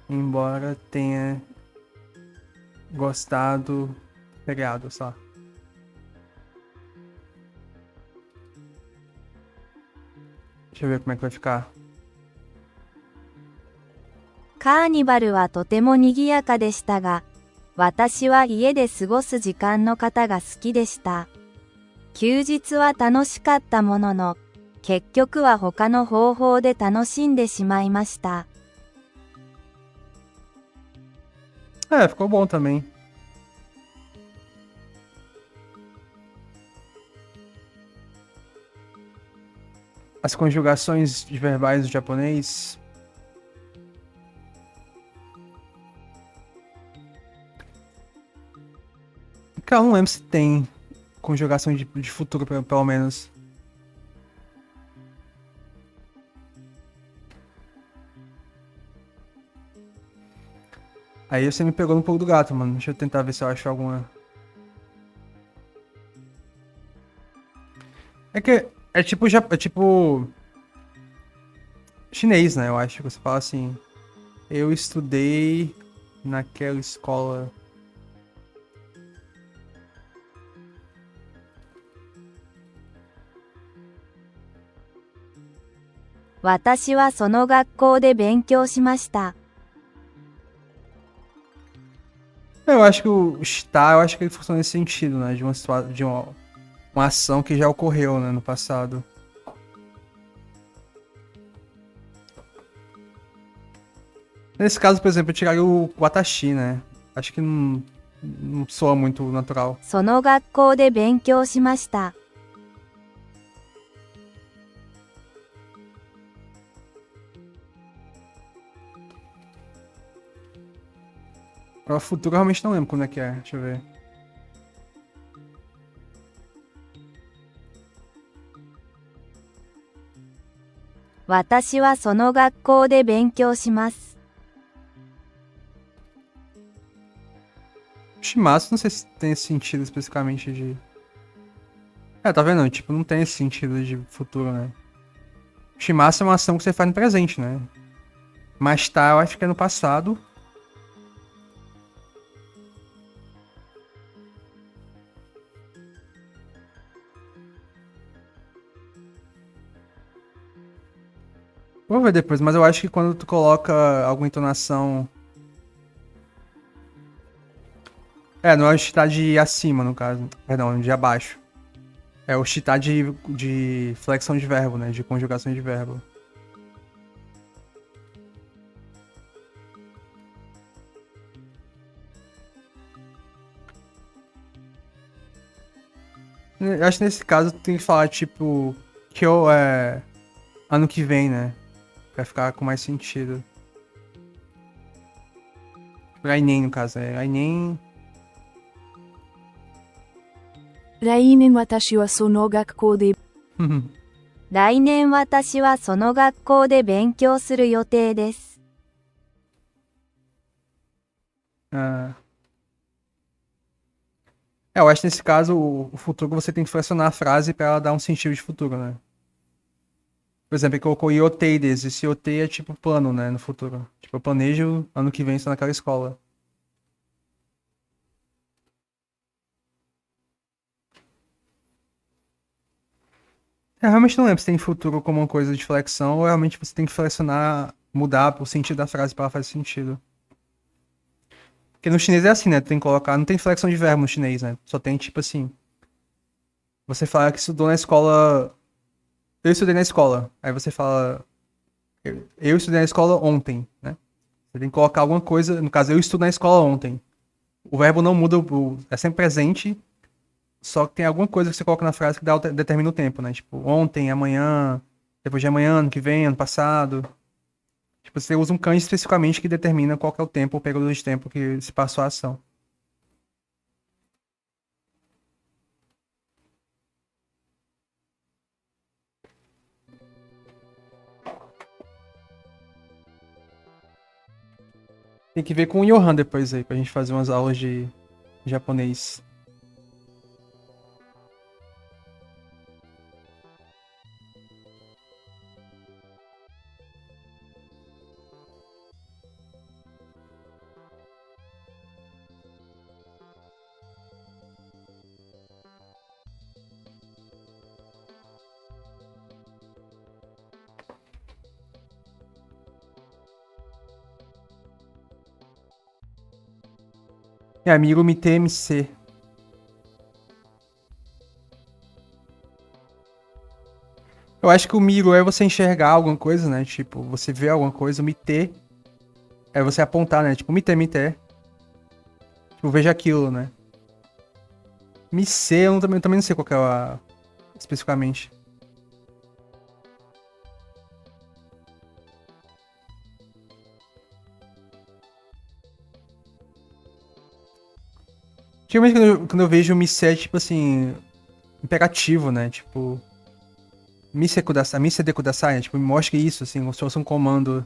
embora tenha gostado do feriado, só. Deixa eu ver como é que vai ficar. カーニバルはとても賑やかでしたが、私は家で過ごす時間の方が好きでした。休日は楽しかったものの、結局は他の方法で楽しんでしまいました。Ficou bom também. As conjugações de verbais do japonês. Cara, eu não lembro se tem conjugação de futuro, pelo menos. Aí você me pegou no pulo do gato, mano. Deixa eu tentar ver se eu acho alguma. É que é tipo chinês, né? Eu acho que você fala assim. Eu estudei naquela escola. 私はその学校で勉強しました。Eu acho que o está, eu acho que ele funciona nesse sentido, né? De uma ação que já ocorreu, né, no passado. Nesse caso, por exemplo, eu tiraria o watashi, né? Acho que não soa muito natural. その学校で勉強しました。Para o futuro, eu realmente não lembro como é que é. Deixa eu ver. 私はその学校で勉強します。Shimatsu, não sei se tem esse sentido especificamente de. Tá vendo? Tipo, não tem esse sentido de futuro, né? Shimatsu é uma ação que você faz no presente, né? Mas tá, eu acho que é no passado. Vou ver depois, mas eu acho que quando tu coloca alguma entonação. Não é o shita de acima, no caso. Perdão, de abaixo. É o shita de flexão de verbo, né? De conjugação de verbo. Eu acho que nesse caso tu tem que falar, tipo, que eu ano que vem, né? Pra ficar com mais sentido. Rainen, no caso, Rainen. 来年私はその学校で来年私はその学校で勉強する予定です。Eu acho que nesse caso o futuro você tem que fracionar a frase pra ela dar um sentido de futuro, né? Por exemplo, ele colocou ioteides. Esse iotei é tipo plano, né? No futuro. Tipo, eu planejo ano que vem estar naquela escola. Eu realmente não lembro se tem futuro como uma coisa de flexão ou realmente você tem que flexionar, mudar o sentido da frase para ela fazer sentido. Porque no chinês é assim, né? Tu tem que colocar. Não tem flexão de verbo no chinês, né? Só tem tipo assim. Você fala que estudou na escola. Eu estudei na escola. Aí você fala. Eu estudei na escola ontem, né? Você tem que colocar alguma coisa. No caso, eu estudo na escola ontem. O verbo não muda, é sempre presente. Só que tem alguma coisa que você coloca na frase que determina o tempo, né? Tipo, ontem, amanhã, depois de amanhã, ano que vem, ano passado. Tipo, você usa um kanji especificamente que determina qual que é o tempo, o período de tempo que se passou a ação. Tem que ver com o Johan depois aí, pra gente fazer umas aulas de japonês. É amigo MTMC. Eu acho que o Miro é você enxergar alguma coisa, né? Tipo, você vê alguma coisa, o Mite é você apontar, né? Tipo, Mite, Mite. Tipo, veja aquilo, né? Mice, eu também não sei qual que é especificamente. Geralmente quando eu vejo Mice é tipo assim, imperativo, né? Tipo, Mise Kudasai, Mise de Kudasai, né? Tipo, me mostre isso, assim, como se fosse um comando.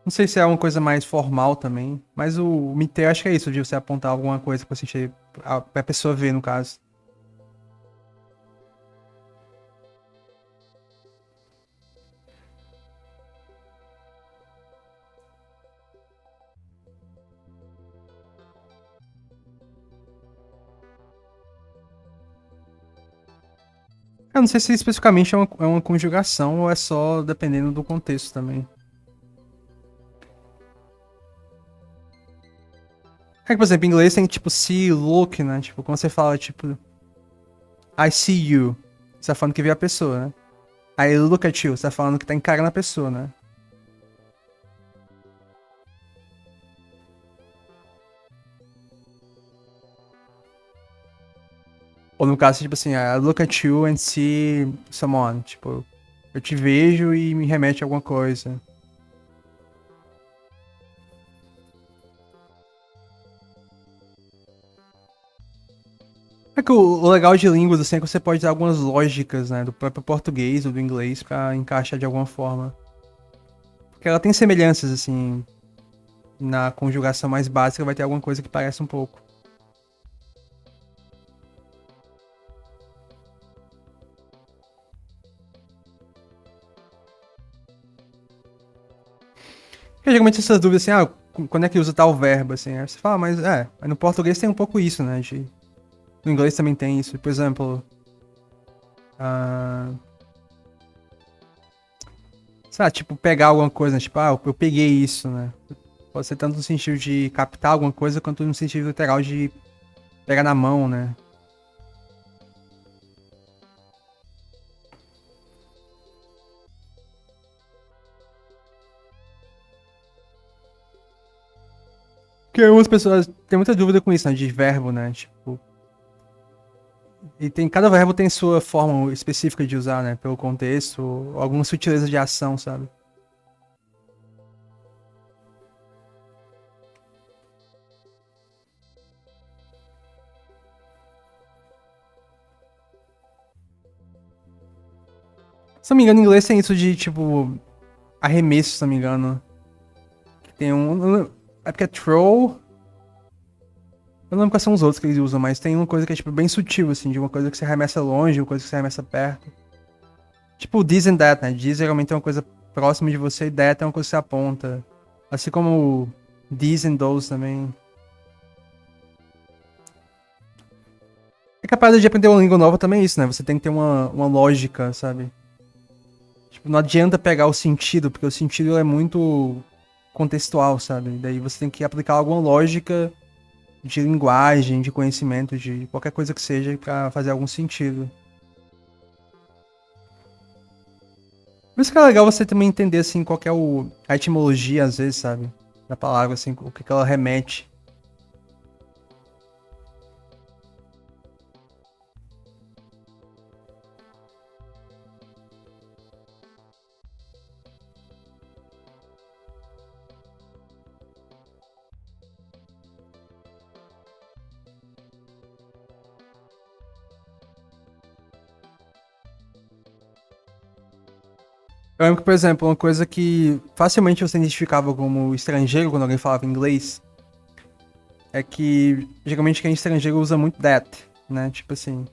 Não sei se é uma coisa mais formal também, mas o Mite eu acho que é isso, de você apontar alguma coisa pra sentir, pra pessoa ver, no caso. Eu não sei se especificamente é uma conjugação ou é só dependendo do contexto também. É que, por exemplo, em inglês tem tipo see, look, né? Tipo, quando você fala tipo I see you, você tá falando que vê a pessoa, né? Aí look at you, você tá falando que tá encarando a pessoa, né? Ou no caso, tipo assim, I look at you and see someone. Tipo, eu te vejo e me remete a alguma coisa. É que o legal de línguas, assim, é que você pode dar algumas lógicas, né? Do próprio português ou do inglês pra encaixar de alguma forma. Porque ela tem semelhanças, assim, na conjugação mais básica vai ter alguma coisa que parece um pouco. Porque geralmente essas dúvidas assim, quando é que usa tal verbo, assim, aí você fala, mas no português tem um pouco isso, né, no inglês também tem isso, por exemplo, ah, sei lá, tipo, pegar alguma coisa, né, tipo, eu peguei isso, né, pode ser tanto no sentido de captar alguma coisa, quanto no sentido literal de pegar na mão, né. Porque algumas pessoas têm muita dúvida com isso, né, de verbo, né, tipo, e cada verbo tem sua forma específica de usar, né, pelo contexto, ou alguma sutileza de ação, sabe. Se não me engano, em inglês tem isso de, tipo, arremesso, se não me engano. Tem um. É porque é throw. Eu não lembro quais são os outros que eles usam, mas tem uma coisa que é tipo bem sutil, assim, de uma coisa que você arremessa longe, uma coisa que você arremessa perto. Tipo o this and that, né? This geralmente é uma coisa próxima de você e that é uma coisa que você aponta. Assim como o these and those também. É que a parada de aprender uma língua nova também é isso, né? Você tem que ter uma lógica, sabe? Tipo, não adianta pegar o sentido, porque o sentido é muito contextual, sabe? Daí você tem que aplicar alguma lógica de linguagem, de conhecimento, de qualquer coisa que seja pra fazer algum sentido. Por isso que é legal você também entender, assim, qual que é a etimologia, às vezes, sabe? Da palavra, assim, o que ela remete. Eu lembro que, por exemplo, uma coisa que facilmente você identificava como estrangeiro quando alguém falava inglês é que geralmente quem é estrangeiro usa muito that, né? Tipo assim.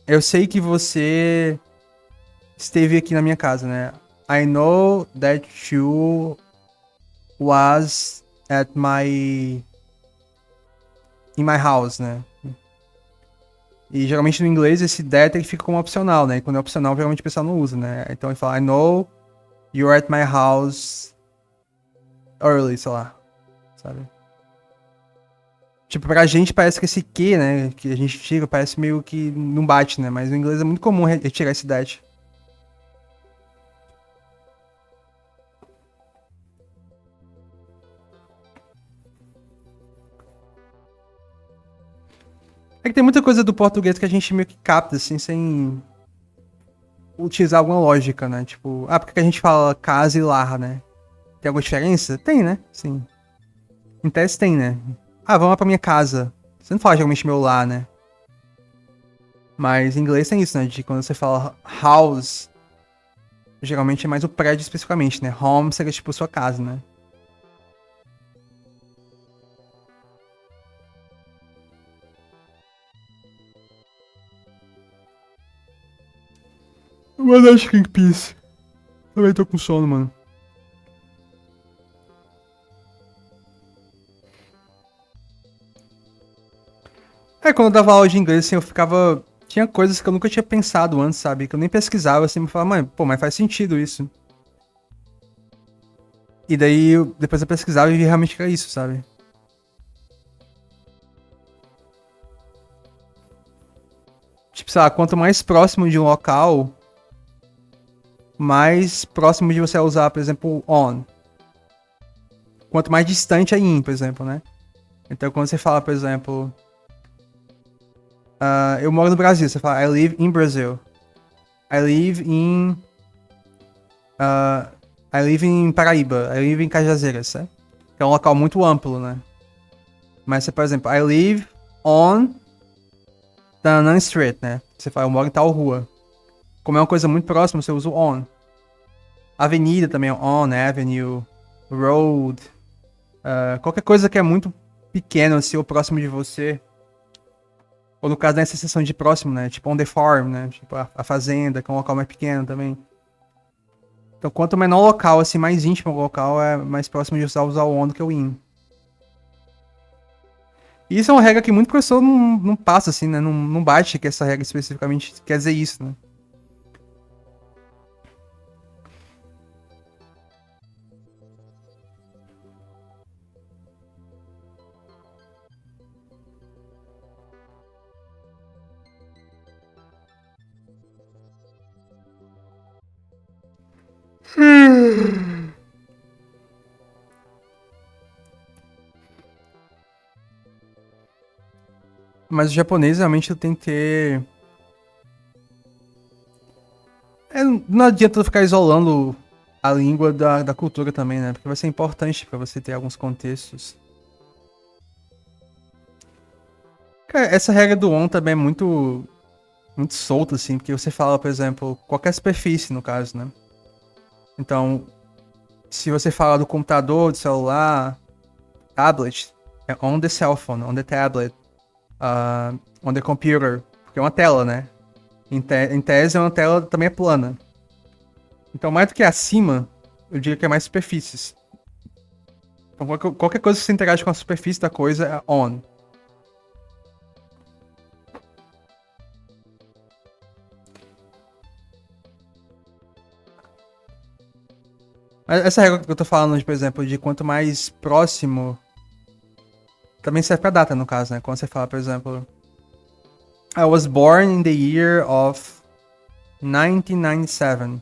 Eu sei que você esteve aqui na minha casa, né? I know that you was at in my house, né? E geralmente no inglês esse that ele fica como opcional, né? E quando é opcional, geralmente o pessoal não usa, né? Então ele fala, I know you're at my house early, sei lá. Sabe? Tipo, pra gente parece que esse que, né? Que a gente tira, parece meio que não bate, né? Mas no inglês é muito comum retirar esse that. É que tem muita coisa do português que a gente meio que capta, assim, sem utilizar alguma lógica, né? Tipo, por que a gente fala casa e lar, né? Tem alguma diferença? Tem, né? Sim. Em tese tem, né? Vamos lá pra minha casa. Você não fala geralmente meu lar, né? Mas em inglês tem isso, né? De quando você fala house, geralmente é mais o prédio especificamente, né? Home seria tipo sua casa, né? Mas acho que Peace. Também tô com sono, mano. Quando eu dava aula de inglês, assim, eu ficava. Tinha coisas que eu nunca tinha pensado antes, sabe? Que eu nem pesquisava, assim, me falava, mãe, pô, mas faz sentido isso. E daí, depois eu pesquisava e vi realmente que era isso, sabe? Tipo, sei lá, quanto mais próximo de um local, mais próximo de você usar, por exemplo, on. Quanto mais distante é in, por exemplo, né? Então, quando você fala, por exemplo, eu moro no Brasil, você fala I live in Brazil. I live in Paraíba. I live in Cajazeiras, né? Que é um local muito amplo, né? Mas você, por exemplo, I live on Tanan Street, né? Você fala, eu moro em tal rua. Como é uma coisa muito próxima, você usa o on. Avenida também é on, avenue, road. Qualquer coisa que é muito pequeno, assim, ou próximo de você. Ou no caso dessa seção de próximo, né? Tipo on the farm, né? Tipo a fazenda, que é um local mais pequeno também. Então, quanto menor o local, assim, mais íntimo o local, é mais próximo de usar o on do que o in. E isso é uma regra que muito professor não passa, assim, né? Não bate que essa regra especificamente quer dizer isso, né? Mas o japonês realmente tem que ter. Não adianta ficar isolando a língua da cultura também, né? Porque vai ser importante pra você ter alguns contextos. Cara, essa regra do on também é muito solta, assim, porque você fala, por exemplo, qualquer superfície, no caso, né? Então, Se você falar do computador, do celular, tablet, é on the cell phone, on the tablet, on the computer, porque é uma tela, né? Em tese, uma tela também é plana. Então, mais do que acima, eu diria que é mais superfícies. Então, qualquer coisa que você interage com a superfície da coisa é on. Mas essa regra que eu tô falando, por exemplo, de quanto mais próximo, também serve pra data, no caso, né? Quando você fala, por exemplo, I was born in the year of 1997.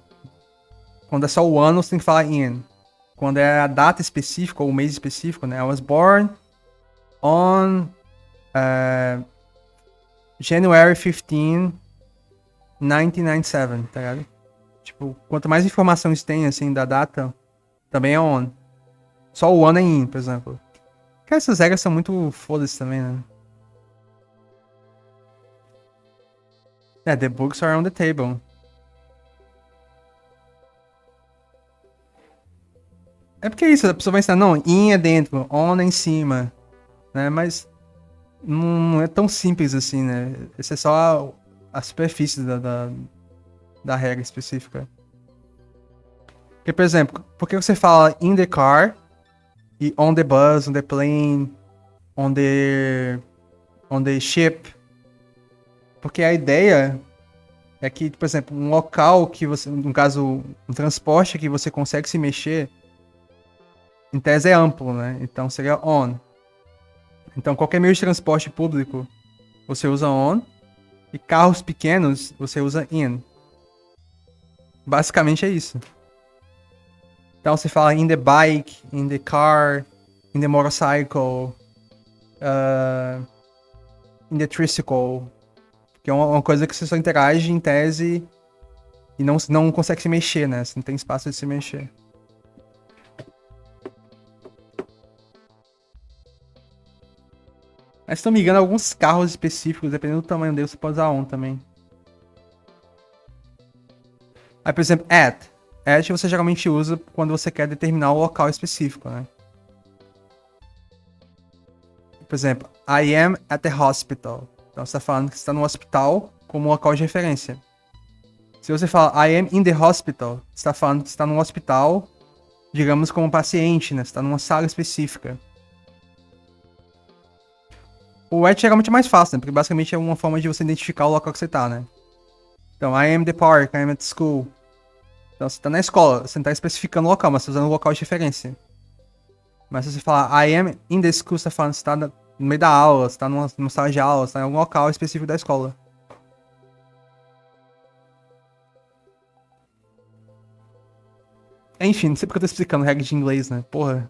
Quando é só o ano, você tem que falar in. Quando é a data específica, ou o mês específico, né? I was born on January 15, 1997, tá ligado? Tipo, quanto mais informações tem, assim, da data, também é on. Só o ano é in, por exemplo. Porque essas regras são muito foda-se também, né? The books are on the table. É porque é isso, a pessoa vai ensinar, não, in é dentro, on é em cima, né? Mas não é tão simples assim, né? Essa é só a superfície da regra específica. Porque, por exemplo, por que você fala in the car e on the bus, on the plane, on the ship? Porque a ideia é que, por exemplo, um local que você, no caso, um transporte que você consegue se mexer, em tese é amplo, né? Então seria on. Então qualquer meio de transporte público você usa on e carros pequenos você usa in. Basicamente é isso. Então você fala in the bike, in the car, in the motorcycle, in the tricycle, que é uma coisa que você só interage em tese e não consegue se mexer, né? Você não tem espaço de se mexer. Mas se não me engano, alguns carros específicos, dependendo do tamanho deles, você pode usar on também. Aí, por exemplo, at. At você geralmente usa quando você quer determinar o local específico, né? Por exemplo, I am at the hospital. Então você está falando que você está no hospital como local de referência. Se você fala I am in the hospital, você está falando que você está num hospital, digamos, como paciente, né? Você está numa sala específica. O at geralmente é mais fácil, né? Porque basicamente é uma forma de você identificar o local que você tá, né? Então, I am the park, I am at school. Então, você tá na escola, você não tá especificando o local, mas você tá usando o local de referência. Mas se você falar I am in the school, você tá falando que você tá no meio da aula, você tá numa sala de aula, você tá em algum local específico da escola. Enfim, não sei porque eu tô explicando regra de inglês, né? Porra.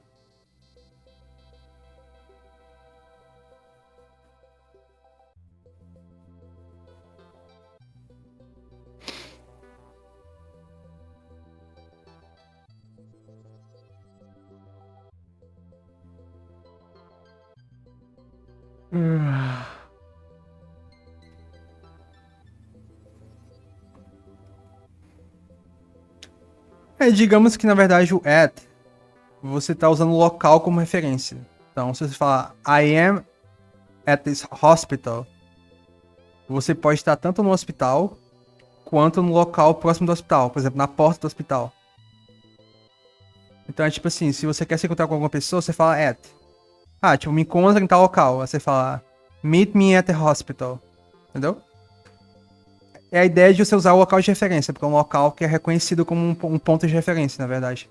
Digamos que na verdade o at, você tá usando o local como referência. Então, se você falar I am at this hospital, você pode estar tanto no hospital quanto no local próximo do hospital, por exemplo, na porta do hospital. Então é tipo assim, se você quer se encontrar com alguma pessoa, você fala at. Ah, tipo, me encontra em tal local. Aí você fala meet me at the hospital. Entendeu? É a ideia de você usar o local de referência, porque é um local que é reconhecido como um ponto de referência, na verdade.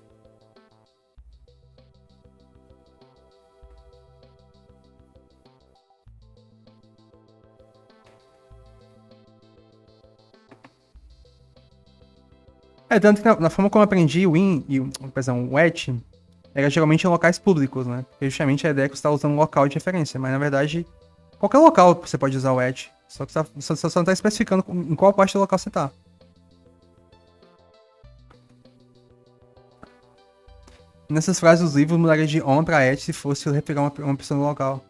Tanto que na forma como eu aprendi o in e o at, era geralmente em locais públicos, né? Porque justamente a ideia é que você está usando um local de referência, mas na verdade, qualquer local você pode usar o at, só que você só não está especificando em qual parte do local você está. Nessas frases dos livros, mudaria de on pra at se fosse referir a uma pessoa no local.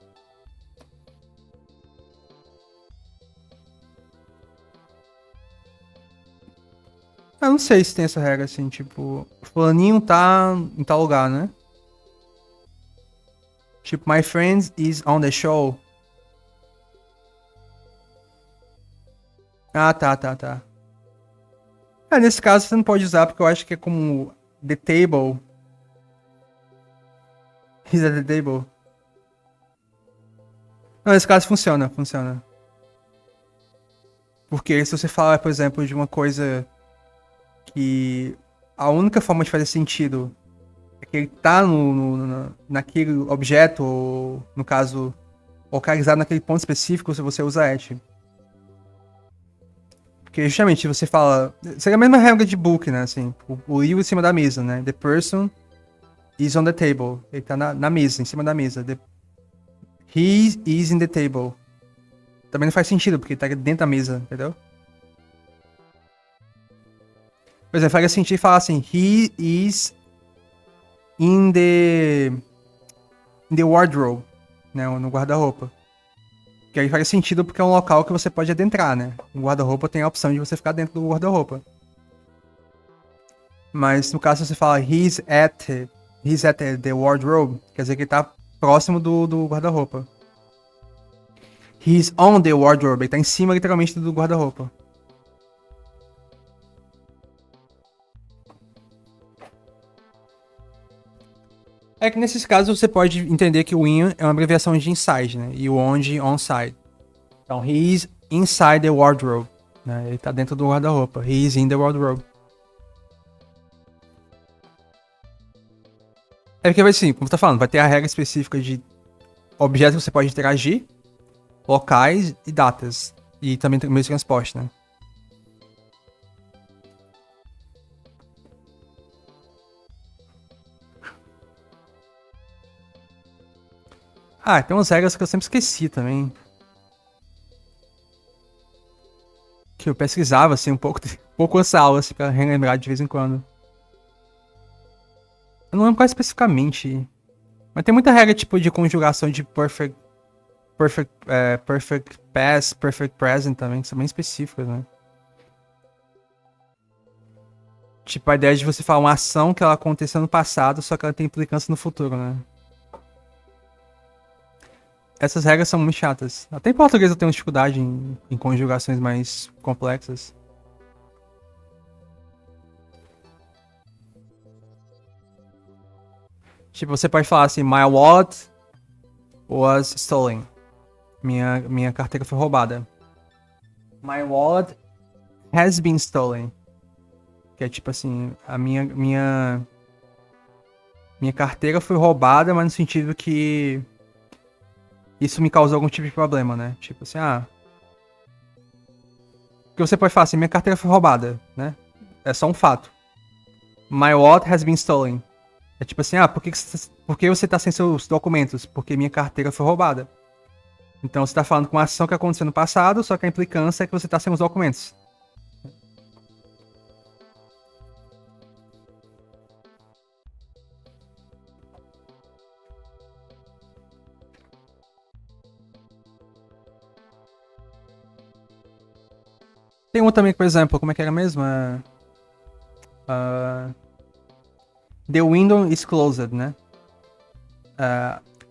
Eu não sei se tem essa regra, assim, tipo, fulaninho tá em tal lugar, né? Tipo, my friend is on the show. Ah, tá. Nesse caso você não pode usar, porque eu acho que é como the table. He's at the table. Não, nesse caso funciona. Porque se você falar, por exemplo, de uma coisa que a única forma de fazer sentido é que ele tá naquele objeto, ou no caso, localizado naquele ponto específico, se você usa at. Porque justamente você fala. Seria a mesma regra de book, né? Assim, o livro em cima da mesa, né? The person is on the table. Ele tá na mesa, em cima da mesa. He is in the table. Também não faz sentido, porque ele tá dentro da mesa, entendeu? Por exemplo, faria sentido falar assim, he is in the wardrobe, né? No guarda-roupa. Que aí faz sentido porque é um local que você pode adentrar, né? O guarda-roupa tem a opção de você ficar dentro do guarda-roupa. Mas no caso, se você fala he's at the wardrobe, quer dizer que ele tá próximo do guarda-roupa. He's on the wardrobe, ele tá em cima literalmente do guarda-roupa. É que nesses casos você pode entender que o in é uma abreviação de inside, né? E o on-side. Então, he's inside the wardrobe, né? Ele tá dentro do guarda-roupa. He's in the wardrobe. É porque vai assim, como você tá falando, vai ter a regra específica de objetos que você pode interagir, locais e datas. E também tem o meio de transporte, né? Ah, tem umas regras que eu sempre esqueci também. Que eu pesquisava, assim, um pouco essa aula, assim, pra relembrar de vez em quando. Eu não lembro qual especificamente. Mas tem muita regra, tipo, de conjugação de perfect past, perfect present também, que são bem específicas, né? Tipo, a ideia de você falar uma ação que ela aconteceu no passado, só que ela tem implicância no futuro, né? Essas regras são muito chatas. Até em português eu tenho dificuldade em conjugações mais complexas. Tipo, você pode falar assim, my wallet was stolen. Minha carteira foi roubada. My wallet has been stolen. Que é tipo assim, a minha carteira foi roubada, mas no sentido que isso me causou algum tipo de problema, né? Tipo assim, porque você pode falar assim, minha carteira foi roubada, né? É só um fato. My wallet has been stolen. É tipo assim, por que você tá sem seus documentos? Porque minha carteira foi roubada. Então você tá falando com uma ação que aconteceu no passado, só que a implicância é que você tá sem os documentos. Tem um também, por exemplo, como é que era mesmo? The window is closed, né?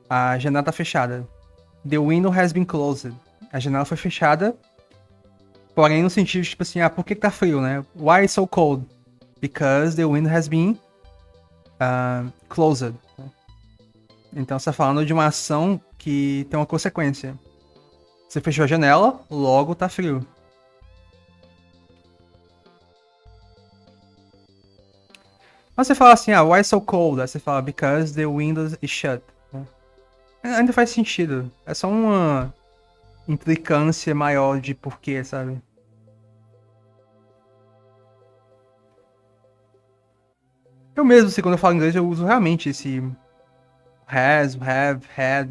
A janela tá fechada. The window has been closed. A janela foi fechada. Porém, no sentido, tipo assim, por que tá frio, né? Why it's so cold? Because the window has been closed. Então você tá falando de uma ação que tem uma consequência. Você fechou a janela, logo tá frio. Mas você fala assim, why so cold? Aí você fala, because the window is shut. Ainda faz sentido. É só uma implicância maior de porquê, sabe? Eu mesmo, assim, quando eu falo inglês, eu uso realmente esse has, have, had.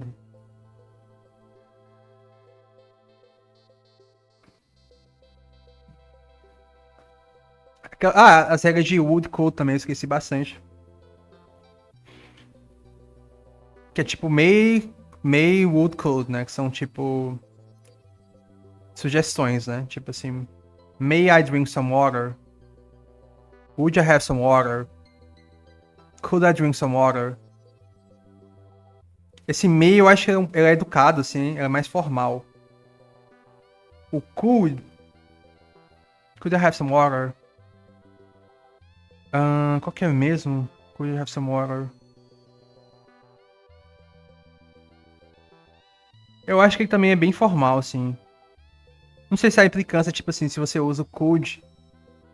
As regras de would, could também, eu esqueci bastante. Que é tipo may, would, could, né? Que são tipo sugestões, né? Tipo assim, may I drink some water? Could I have some water? Could I drink some water? Esse may eu acho que ele é educado, assim, ele é mais formal. O could I have some water? Qual que é mesmo? Could I have some water? Eu acho que ele também é bem formal, assim. Não sei se a implicância, tipo assim, se você usa o could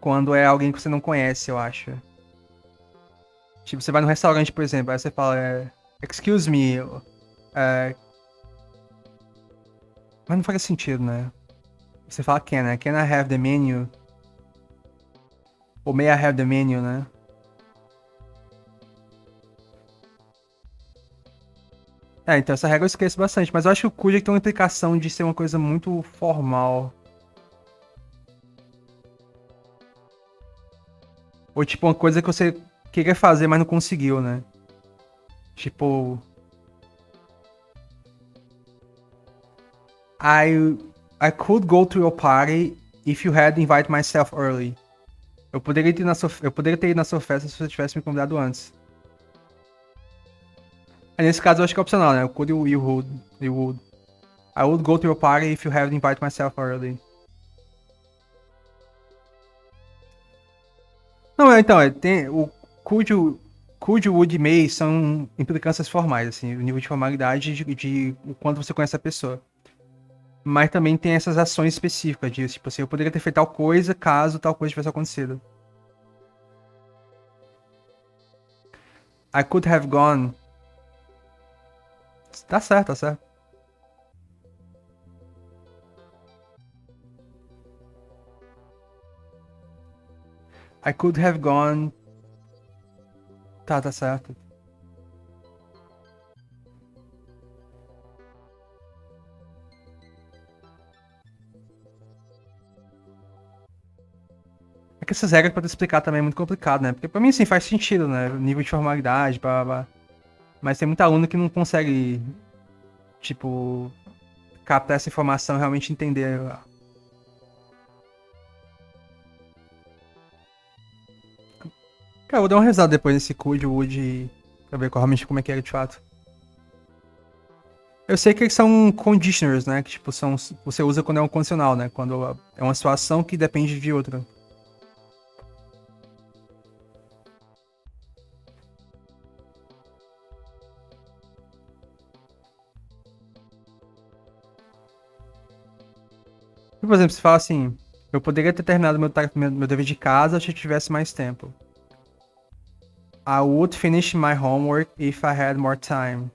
quando é alguém que você não conhece, eu acho. Tipo, você vai no restaurante, por exemplo, aí você fala, excuse me, mas não faz sentido, né? Você fala can, né? Can I have the menu? Ou may I have the menu, né? Então essa regra eu esqueço bastante, mas eu acho que o could tem uma implicação de ser uma coisa muito formal. Ou tipo, uma coisa que você queria fazer, mas não conseguiu, né? Tipo. I could go to your party if you had invited myself early. Eu poderia ter ido na sua festa se você tivesse me convidado antes. Aí, nesse caso eu acho que é opcional, né? Could you would. I would go to your party if you had invited myself early. Não, então, tem o could, would e may são implicâncias formais, assim, o nível de formalidade de o quanto você conhece a pessoa. Mas também tem essas ações específicas disso, tipo assim, eu poderia ter feito tal coisa caso tal coisa tivesse acontecido. I could have gone. Tá certo, tá certo. I could have gone. Tá certo. É que essas regras pra te explicar também é muito complicado, né? Porque pra mim, assim, faz sentido, né? O nível de formalidade, blá, blá, blá. Mas tem muito aluno que não consegue, tipo, captar essa informação e realmente entender. Cara, eu vou dar uma risada depois nesse could, would, pra ver realmente como é que é de fato. Eu sei que eles são conditioners, né? Que, tipo, você usa quando é um condicional, né? Quando é uma situação que depende de outra. Por exemplo, você fala assim, eu poderia ter terminado meu dever de casa se eu tivesse mais tempo. I would finish my homework if I had more time.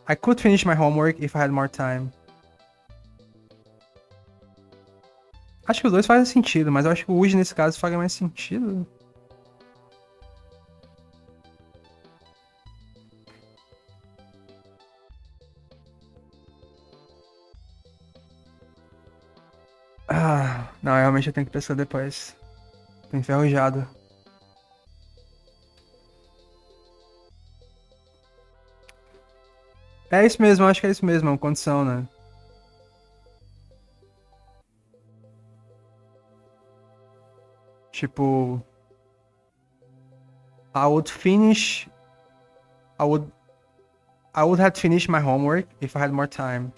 I could finish my homework if I had more time. Acho que os dois fazem sentido, mas eu acho que o would nesse caso faria mais sentido. Não, realmente eu tenho que pensar depois. Tô enferrujado. É isso mesmo, acho que é isso mesmo, é uma condição, né? Tipo, I would finish. I would. I would have finished my homework if I had more time.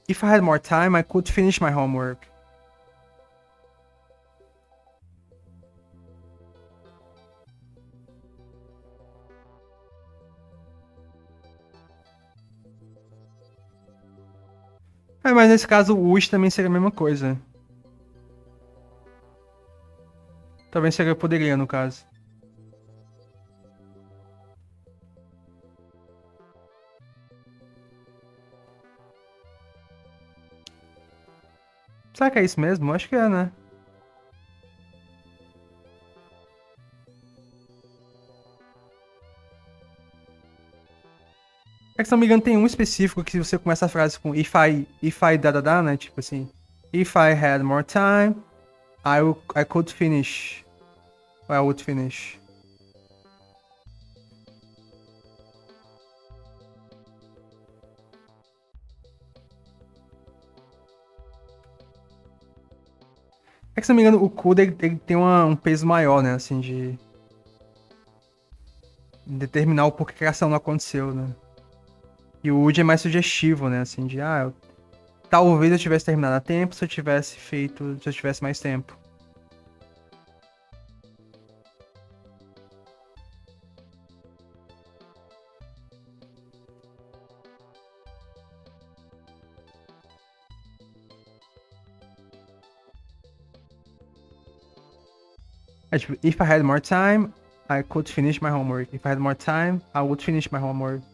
If I had more time, I could finish my homework. Mas nesse caso o would também seria a mesma coisa. Também seria poderia, no caso. Será que é isso mesmo? Acho que é, né? É que se não me engano tem um específico que você começa a frase com if I da da da, né? Tipo assim, if I had more time, I could finish. Or I would finish. É que, se não me engano, o Kuda ele tem um peso maior, né? Assim, de determinar o porquê que a ação não aconteceu, né? E o Woody é mais sugestivo, né? Assim, de, talvez eu tivesse terminado a tempo se eu tivesse feito, se eu tivesse mais tempo. É tipo, if I had more time, I could finish my homework. If I had more time, I would finish my homework.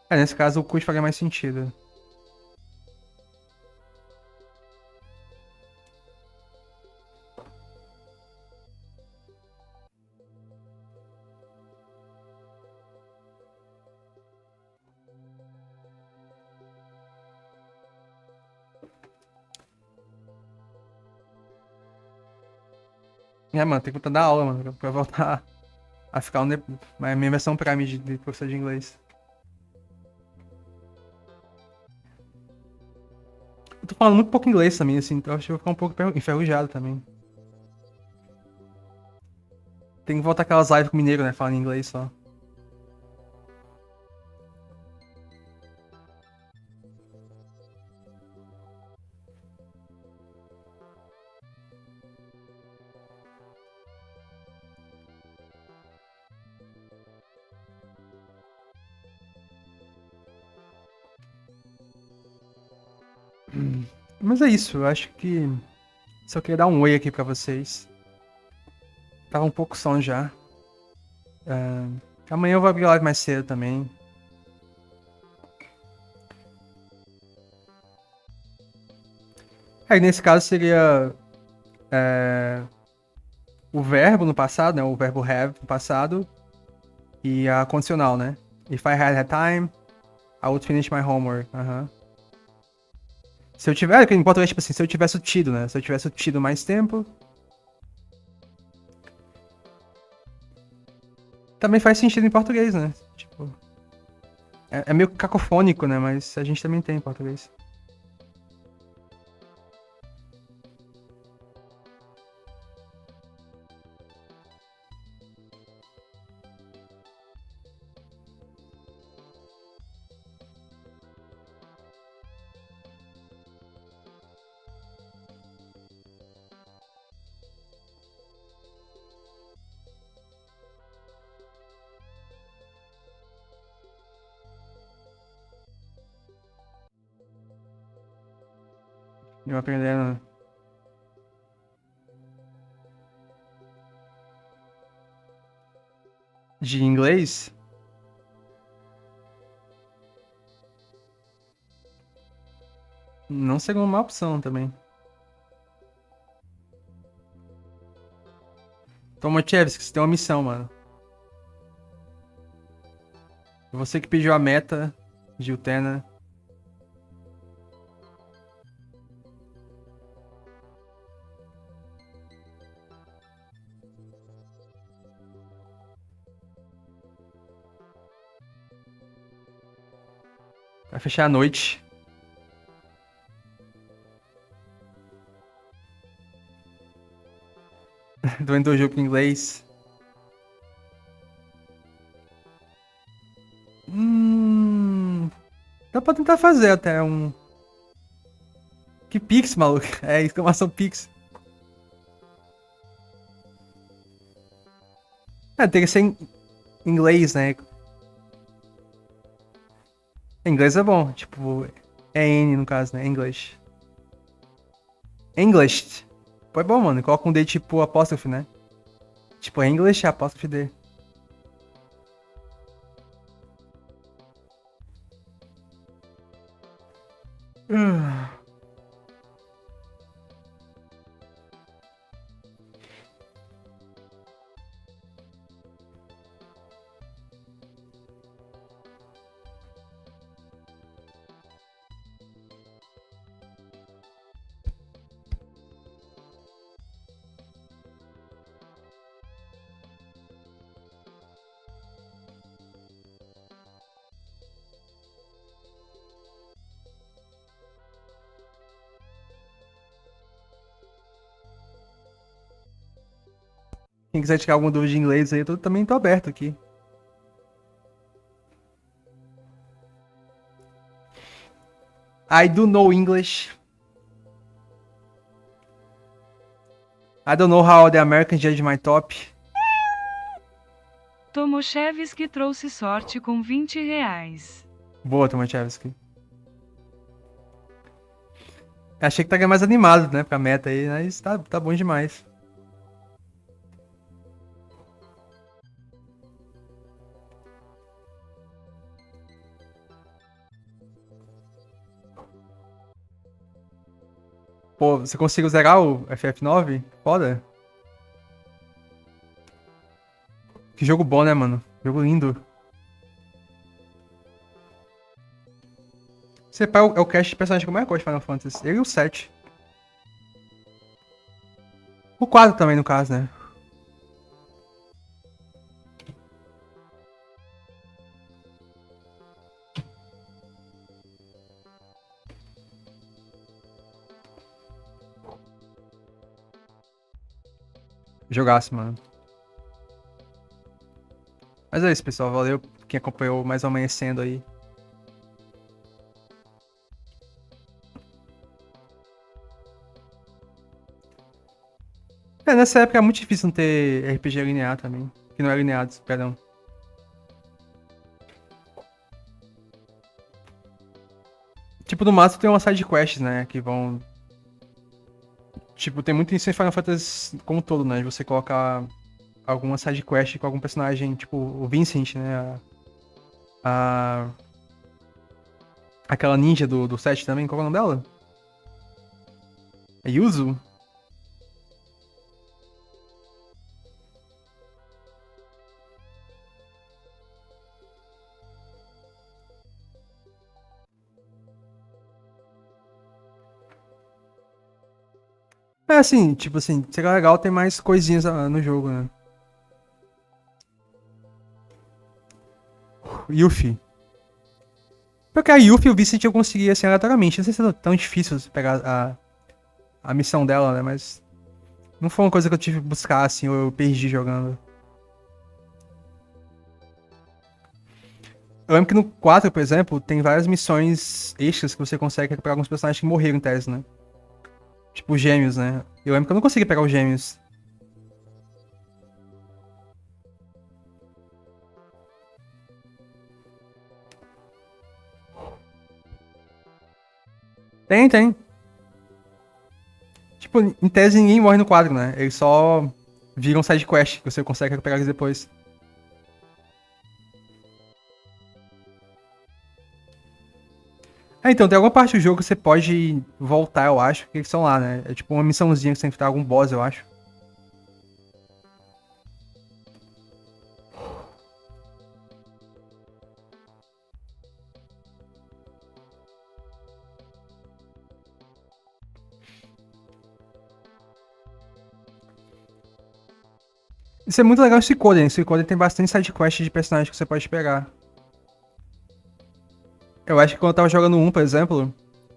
Nesse caso, o could faria mais sentido. Mano, tem que voltar da aula, mano, pra voltar a ficar a minha versão Prime de professor de inglês. Eu tô falando muito pouco inglês também, assim, então eu acho que eu vou ficar um pouco enferrujado também. Tem que voltar aquelas lives com mineiro, né, falando inglês só. Mas é isso, eu acho que só queria dar um oi aqui pra vocês. Tava um pouco som já. Amanhã eu vou abrir live mais cedo também. Aí nesse caso seria o verbo no passado, né? O verbo have no passado e a condicional, né? If I had time, I would finish my homework. Se eu tiver, em português, tipo assim, se eu tivesse tido, né? Se eu tivesse tido mais tempo. Também faz sentido em português, né? Tipo. É meio cacofônico, né? Mas a gente também tem em português. Eu aprendendo de inglês. Não seria uma opção também. Tomochevski, você tem uma missão, mano. Você que pediu a meta de Utena. Vai fechar a noite. Doendo o jogo em inglês. Dá pra tentar fazer até um. Que Pix, maluco? É, exclamação Pix. Tem que ser em inglês, né? Em inglês é bom. Tipo, é N no caso, né? English. English. Pô, é bom, mano. Coloca um D tipo apóstrofe, né? Tipo, English apóstrofe D. Quem quiser tirar alguma dúvida de inglês aí, eu também tô aberto aqui. I do know English. I don't know how the Americans judge my top. Tomoshevski trouxe sorte com R$ 20. Boa, Tomachevski. Achei que tá mais animado, né, pra meta aí, mas tá bom demais. Pô, você conseguiu zerar o FF9? Foda. Que jogo bom, né, mano? Jogo lindo. Você é o cast de personagem que eu mais gosto de Final Fantasy. Ele e o 7. O 4 também, no caso, né? Jogasse, mano. Mas é isso, pessoal. Valeu quem acompanhou mais amanhecendo aí. Nessa época é muito difícil não ter RPG linear também. Que não é lineado, perdão. Tipo, no máximo tem umas side quests, né? Que vão... Tipo, tem muito isso em Final Fantasy como um todo, né? De você colocar alguma side quest com algum personagem, tipo o Vincent, né? Aquela ninja do 7 também, qual é o nome dela? É Yuzu? É assim, tipo assim, seria legal ter mais coisinhas no jogo, né? Yuffie. Porque a Yuffie e o Vincent eu consegui assim aleatoriamente. Não sei se é tão difícil pegar a missão dela, né? Mas não foi uma coisa que eu tive que buscar assim, ou eu perdi jogando. Eu lembro que no 4, por exemplo, tem várias missões extras que você consegue pegar alguns personagens que morreram em tese, né? Tipo gêmeos, né? Eu lembro que eu não consegui pegar os gêmeos. Tem. Tipo, em tese ninguém morre no quadro, né? Eles só viram side quest, que você consegue recuperar eles depois. Então, tem alguma parte do jogo que você pode voltar, eu acho, que eles são lá, né? É tipo uma missãozinha que você tem que enfrentar algum boss, eu acho. Isso é muito legal esse Suicoden. Esse Suicoden tem bastante sidequest de personagens que você pode pegar. Eu acho que quando eu tava jogando um, por exemplo,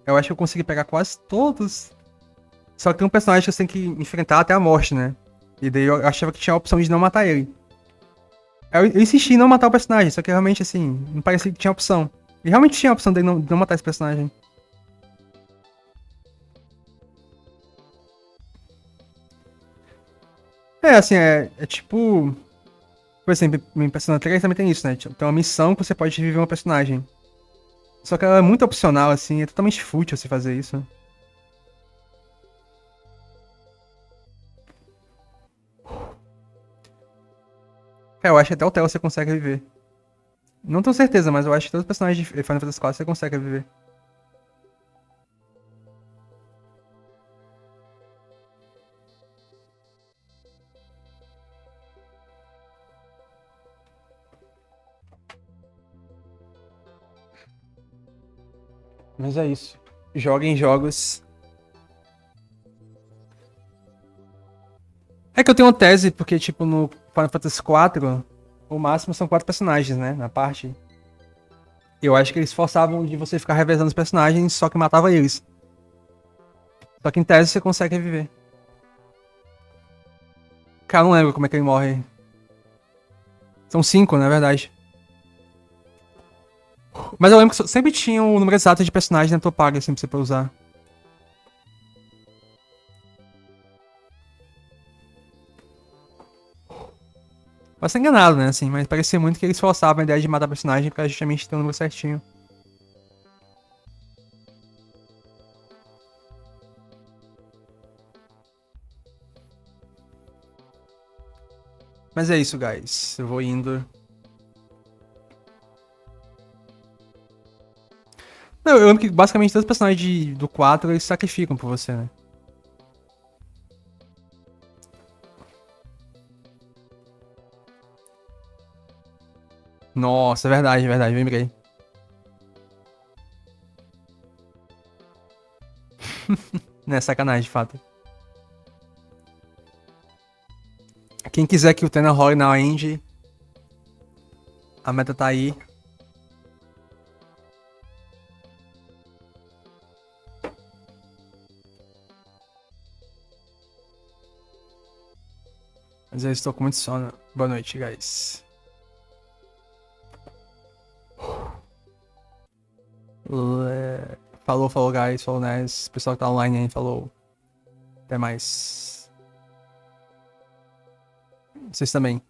eu acho que eu consegui pegar quase todos. Só que tem um personagem que você tem que enfrentar até a morte, né? E daí eu achava que tinha a opção de não matar ele. Eu insisti em não matar o personagem, só que realmente, assim, não parecia que tinha opção. E realmente tinha a opção de não matar esse personagem. Assim, é tipo... Por exemplo, em Persona 3 também tem isso, né? Tem uma missão que você pode viver uma personagem. Só que ela é muito opcional, assim, é totalmente fútil você fazer isso. Eu acho que até o Theo você consegue viver. Não tenho certeza, mas eu acho que todos os personagens de Final Fantasy IV você consegue viver. Mas é isso. Joguem jogos. É que eu tenho uma tese, porque, tipo, no Final Fantasy IV, o máximo são 4 personagens, né? Na parte. Eu acho que eles forçavam de você ficar revezando os personagens, só que matava eles. Só que em tese você consegue reviver. Cara, não lembro como é que ele morre. São 5, na verdade. Mas eu lembro que sempre tinha o número exato de personagem na tua paga, sempre pra você usar. Posso ser enganado, né, assim, mas parecia muito que eles forçavam a ideia de matar personagem pra justamente ter o número certinho. Mas é isso, guys. Eu vou indo. Não, eu lembro que basicamente todos os personagens do 4 eles sacrificam por você, né? Nossa, é verdade, lembrei. Né, sacanagem, de fato. Quem quiser que o Tena role na end, a meta tá aí. Mas eu estou com muito sono. Boa noite, guys. Falou, guys. Falou, Nes. Pessoal que tá online aí, falou. Até mais. Vocês também.